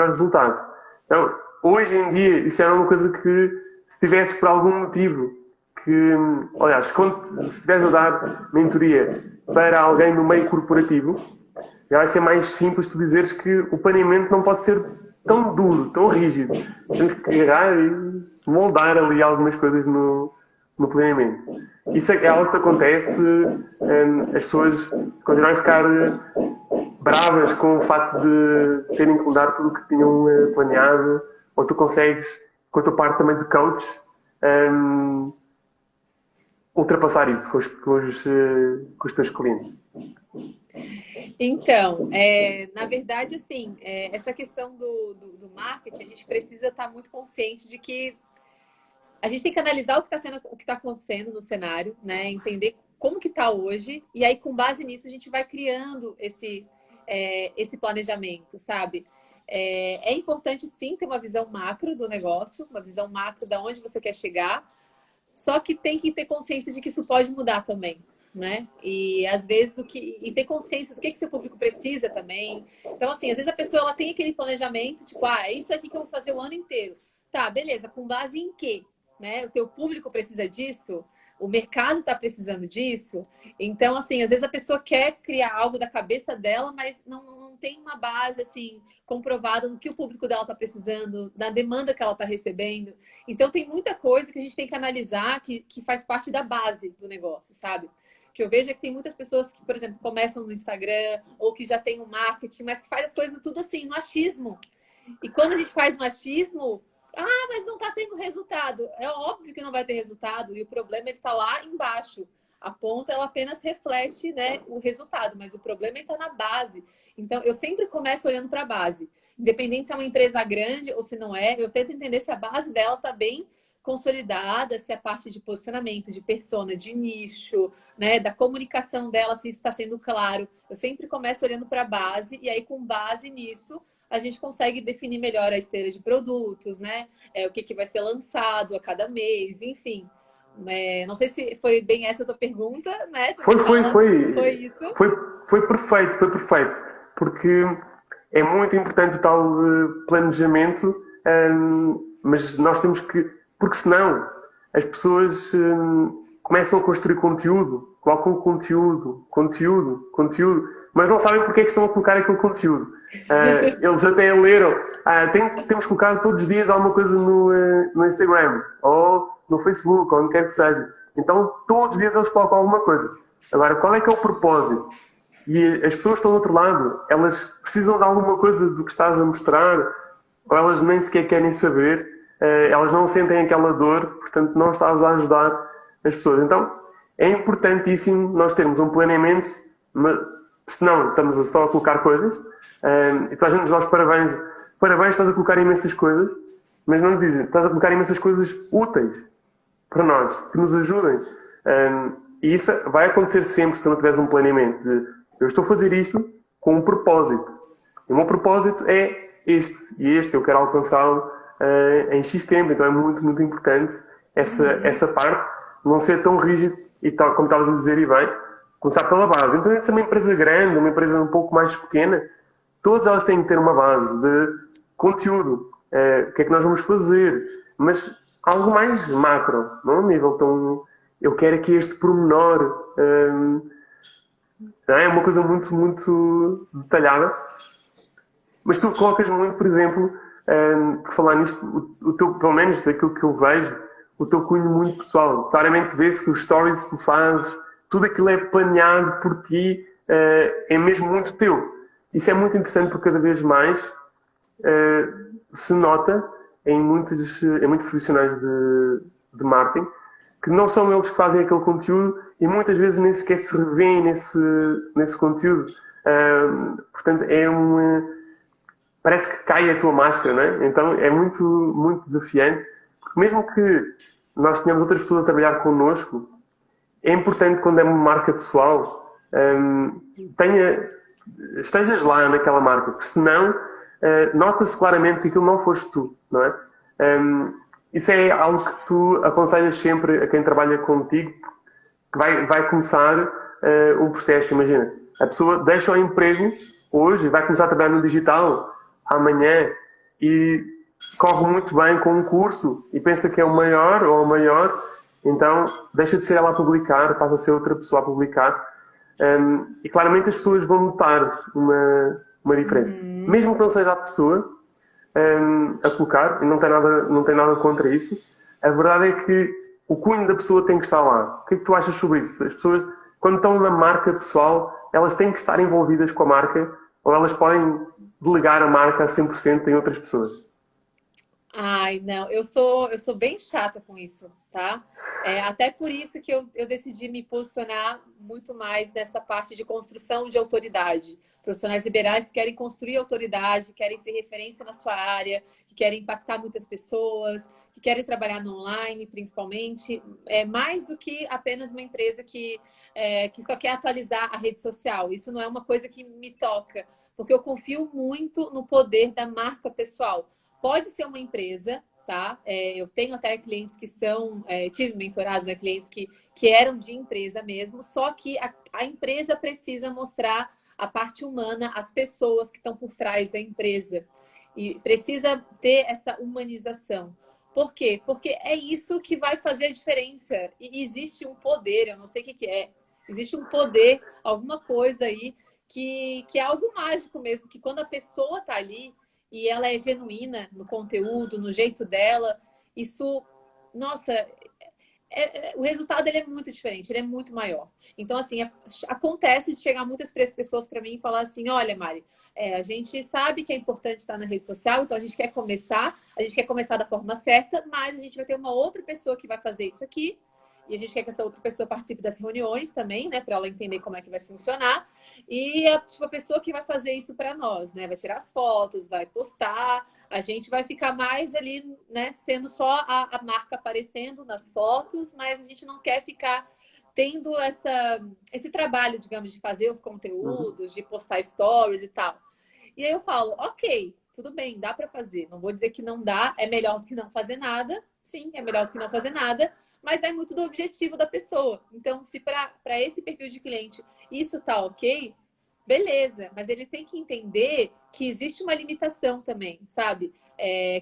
resultados. Então, hoje em dia, isso era uma coisa que, se tivesse por algum motivo que, aliás, se estiveres a dar mentoria para alguém no meio corporativo, já vai ser mais simples tu dizeres que o planeamento não pode ser tão duro, tão rígido. Temos que criar e moldar ali algumas coisas no planeamento. Isso é algo que acontece, as pessoas continuam a ficar bravas com o facto de terem que mudar tudo o que tinham planeado, ou tu consegues, com a tua parte também de coach, ultrapassar isso com os teus clientes. Então, na verdade, assim, essa questão do marketing, a gente precisa estar muito consciente de que a gente tem que analisar o que está acontecendo no cenário, né? Entender como que está hoje, e aí, com base nisso, a gente vai criando esse planejamento, sabe? É importante, sim, ter uma visão macro do negócio, uma visão macro de onde você quer chegar, só que tem que ter consciência de que isso pode mudar também, né? E às vezes e ter consciência do que seu público precisa também. Então, assim, às vezes a pessoa ela tem aquele planejamento, tipo, é isso aqui que eu vou fazer o ano inteiro. Tá, beleza, com base em quê? Né? O teu público precisa disso? O mercado está precisando disso? Então, assim, às vezes a pessoa quer criar algo da cabeça dela, mas não tem uma base, assim, comprovada no que o público dela está precisando, na demanda que ela está recebendo. Então, tem muita coisa que a gente tem que analisar que faz parte da base do negócio, sabe? Que eu vejo é que tem muitas pessoas que, por exemplo, começam no Instagram ou que já tem um marketing, mas que faz as coisas tudo assim, no achismo. E quando a gente faz no achismo, mas não está tendo resultado. É óbvio que não vai ter resultado e o problema está lá embaixo. A ponta, ela apenas reflete, né, o resultado, mas o problema está na base. Então, eu sempre começo olhando para a base. Independente se é uma empresa grande ou se não é, eu tento entender se a base dela está bem consolidada, se a parte de posicionamento, de persona, de nicho, né, da comunicação dela, se isso está sendo claro. Eu sempre começo olhando para a base e aí, com base nisso, a gente consegue definir melhor a esteira de produtos, né? O que vai ser lançado a cada mês, enfim. Não sei se foi bem essa a tua pergunta, né? Foi isso? Foi perfeito, foi perfeito. Porque é muito importante o tal planejamento, mas nós temos que... Porque senão as pessoas começam a construir conteúdo, colocam conteúdo, mas não sabem porque é que estão a colocar aquele conteúdo. Eles até leram, temos que colocar todos os dias alguma coisa no Instagram, ou no Facebook, ou onde quer que seja. Então, todos os dias eles colocam alguma coisa. Agora, qual é que é o propósito? E as pessoas que estão do outro lado, elas precisam de alguma coisa do que estás a mostrar, ou elas nem sequer querem saber, elas não sentem aquela dor, portanto não estás a ajudar as pessoas. Então, é importantíssimo nós termos um planeamento, mas senão estamos só a colocar coisas, e toda a gente nos dá os parabéns. Parabéns, estás a colocar imensas coisas, mas não nos dizem, estás a colocar imensas coisas úteis para nós, que nos ajudem. E isso vai acontecer sempre se não tiveres um planeamento de eu estou a fazer isto com um propósito. E o meu propósito é este eu quero alcançá-lo em X tempo. Então é muito, muito importante essa parte, não ser tão rígido e tal, como estavas a dizer, e bem, começar pela base. Então, se é uma empresa grande, uma empresa um pouco mais pequena, todas elas têm que ter uma base de conteúdo, o que é que nós vamos fazer, mas algo mais macro, não a nível tão... Eu quero aqui este pormenor, é uma coisa muito, muito detalhada. Mas tu colocas muito, por exemplo, por falar nisto, o teu, pelo menos daquilo que eu vejo, o teu cunho muito pessoal. Claramente vê-se que os stories que tu fazes, tudo aquilo é planeado por ti, é mesmo muito teu. Isso é muito interessante porque cada vez mais se nota em muitos profissionais de marketing que não são eles que fazem aquele conteúdo e muitas vezes nem sequer se revêem nesse conteúdo. Portanto, parece que cai a tua máscara, não é? Então é muito, muito desafiante. Porque mesmo que nós tenhamos outras pessoas a trabalhar connosco, é importante quando é uma marca pessoal, estejas lá naquela marca, porque senão nota-se claramente que aquilo não foste tu, não é? Isso é algo que tu aconselhas sempre a quem trabalha contigo, que vai começar um processo. Imagina, a pessoa deixa o emprego hoje, vai começar a trabalhar no digital amanhã e corre muito bem com um curso e pensa que é o maior ou o maior, então deixa de ser ela a publicar, passa a ser outra pessoa a publicar. E claramente as pessoas vão notar uma diferença. Mesmo que não seja a pessoa a colocar, e não tem nada contra isso, a verdade é que o cunho da pessoa tem que estar lá. O que é que tu achas sobre isso? As pessoas, quando estão na marca pessoal, elas têm que estar envolvidas com a marca ou elas podem delegar a marca a 100% em outras pessoas? Ai, não, eu sou bem chata com isso, tá? Até por isso que eu decidi me posicionar muito mais nessa parte de construção de autoridade. Profissionais liberais que querem construir autoridade, querem ser referência na sua área, que querem impactar muitas pessoas, que querem trabalhar no online, principalmente. Mais do que apenas uma empresa que só quer atualizar a rede social. Isso não é uma coisa que me toca, porque eu confio muito no poder da marca pessoal. Pode ser uma empresa tá? Eu tenho até clientes que tive mentorados, né? Clientes que eram de empresa mesmo, só que a empresa precisa mostrar a parte humana, as pessoas que estão por trás da empresa. E precisa ter essa humanização. Por quê? Porque é isso que vai fazer a diferença. E existe um poder, eu não sei o que é. Existe um poder, alguma coisa aí, que é algo mágico mesmo, que quando a pessoa está ali e ela é genuína no conteúdo, no jeito dela, isso, nossa, o resultado ele é muito diferente, ele é muito maior. Então, assim, acontece de chegar muitas pessoas para mim e falar assim, olha, Mari, a gente sabe que é importante estar na rede social, então a gente quer começar da forma certa, mas a gente vai ter uma outra pessoa que vai fazer isso aqui, e a gente quer que essa outra pessoa participe das reuniões também, né, para ela entender como é que vai funcionar. E a pessoa que vai fazer isso para nós, né, vai tirar as fotos, vai postar, a gente vai ficar mais ali, né, sendo só a marca aparecendo nas fotos, mas a gente não quer ficar tendo esse trabalho, digamos, de fazer os conteúdos, de postar stories e tal. E aí eu falo, ok, tudo bem, dá para fazer. Não vou dizer que não dá, é melhor do que não fazer nada. Sim, é melhor do que não fazer nada, mas vai muito do objetivo da pessoa. Então, se para esse perfil de cliente isso tá ok, beleza, mas ele tem que entender que existe uma limitação também, sabe?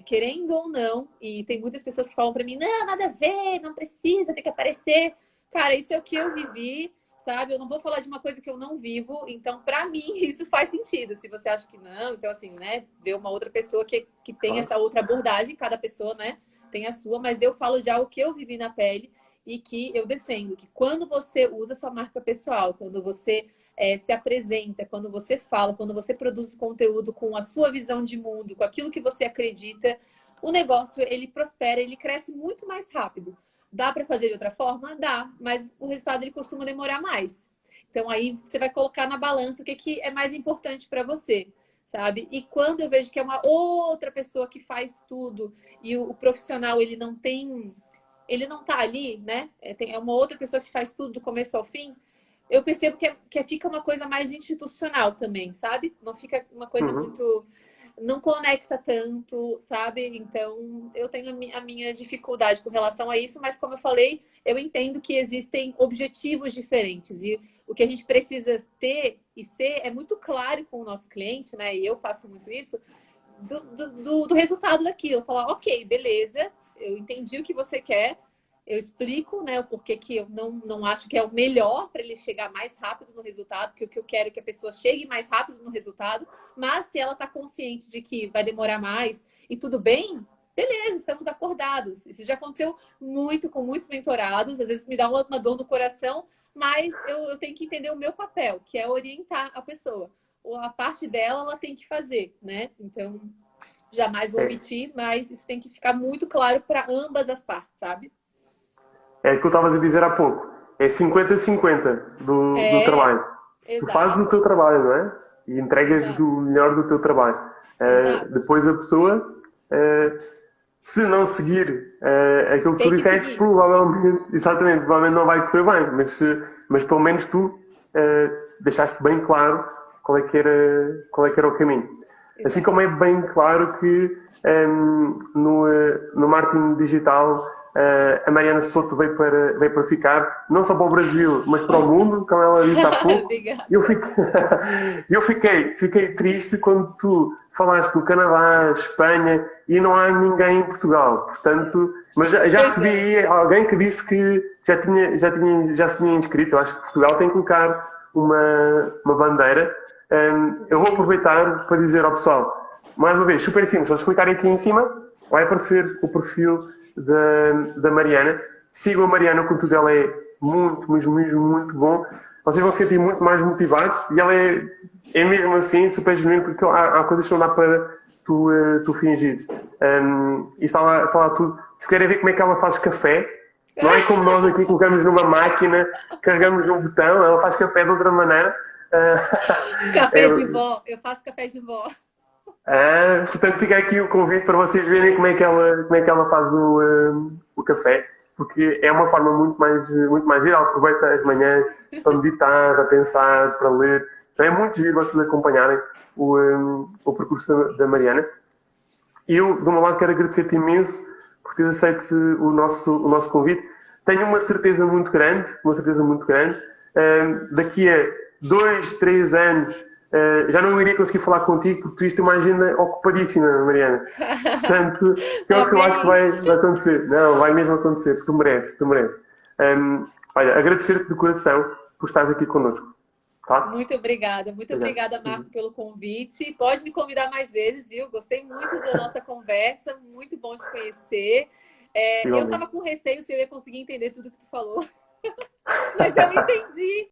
Querendo ou não, e tem muitas pessoas que falam para mim, não, nada a ver, não precisa, tem que aparecer. Cara, isso é o que eu vivi, sabe? Eu não vou falar de uma coisa que eu não vivo, então, para mim, isso faz sentido. Se você acha que não, então, assim, né, ver uma outra pessoa que tem essa outra abordagem, cada pessoa, né, tem a sua, mas eu falo de algo que eu vivi na pele e que eu defendo, que quando você usa sua marca pessoal, quando você se apresenta, quando você fala, quando você produz conteúdo com a sua visão de mundo, com aquilo que você acredita, o negócio, ele prospera, ele cresce muito mais rápido. Dá para fazer de outra forma? Dá, mas o resultado ele costuma demorar mais. Então aí você vai colocar na balança o que é mais importante para você, sabe? E quando eu vejo que é uma outra pessoa que faz tudo e o profissional ele não tá ali, né? É uma outra pessoa que faz tudo do começo ao fim. Eu percebo que fica uma coisa mais institucional também, sabe? Não fica uma coisa muito... Não conecta tanto, sabe? Então, eu tenho a minha dificuldade com relação a isso, mas como eu falei, eu entendo que existem objetivos diferentes e o que a gente precisa ter e ser é muito claro com o nosso cliente, né? E eu faço muito isso, do resultado daquilo. Falar, ok, beleza, eu entendi o que você quer, eu explico, né, o porquê que eu não acho que é o melhor para ele chegar mais rápido no resultado, porque o que eu quero é que a pessoa chegue mais rápido no resultado, mas se ela está consciente de que vai demorar mais e tudo bem, beleza, estamos acordados. Isso já aconteceu muito com muitos mentorados, às vezes me dá uma dor no coração, mas eu tenho que entender o meu papel, que é orientar a pessoa. A parte dela, ela tem que fazer, né? Então, jamais vou omitir, mas isso tem que ficar muito claro para ambas as partes, sabe? É o que eu estavas a dizer há pouco. É 50-50 do trabalho. Tu fazes o teu trabalho, não é? E entregas do melhor do teu trabalho. Depois a pessoa, se não seguir aquilo que tu disseste, provavelmente não vai correr bem. Mas pelo menos tu deixaste bem claro qual é que era o caminho. Exato. Assim como é bem claro que no marketing digital a Mariana Soto veio para ficar, não só para o Brasil, mas para o mundo, como ela disse há pouco. E eu fiquei triste quando tu falaste do Canadá, Espanha, e não há ninguém em Portugal. Portanto, mas já recebi alguém que disse que já se tinha inscrito. Eu acho que Portugal tem que colocar uma bandeira. Eu vou aproveitar para dizer ao pessoal, mais uma vez, super simples, se vocês clicarem aqui em cima, vai aparecer o perfil da Mariana. Sigam a Mariana, o conteúdo dela é muito, mas mesmo muito bom. Vocês vão se sentir muito mais motivados e ela é mesmo assim super genuína, porque há coisas que não dá para tu fingir. E está lá tudo. Se querem ver como é que ela faz café, não é como nós aqui colocamos numa máquina, carregamos num botão, ela faz café de outra maneira. Café de vó, eu faço café de vó. Portanto, fica aqui o convite para vocês verem como é que ela faz o café, porque é uma forma muito mais gira. Ela aproveita as manhãs para meditar, para pensar, para ler. Então é muito giro vocês acompanharem o percurso da Mariana. E eu, do meu lado, quero agradecer-te imenso por teres aceito o nosso convite. Tenho uma certeza muito grande. Daqui a 2, 3 anos já não iria conseguir falar contigo porque tu ias ter uma agenda ocupadíssima, Mariana. Portanto, que é o que eu acho que vai acontecer. Não, vai mesmo acontecer, porque tu mereces, tu mereces. Olha, agradecer-te de coração por estares aqui connosco. Tá? Muito obrigada, Marco, pelo convite. Pode me convidar mais vezes, viu? Gostei muito da nossa conversa, muito bom te conhecer. Eu estava com receio se eu ia conseguir entender tudo que tu falou, mas eu entendi.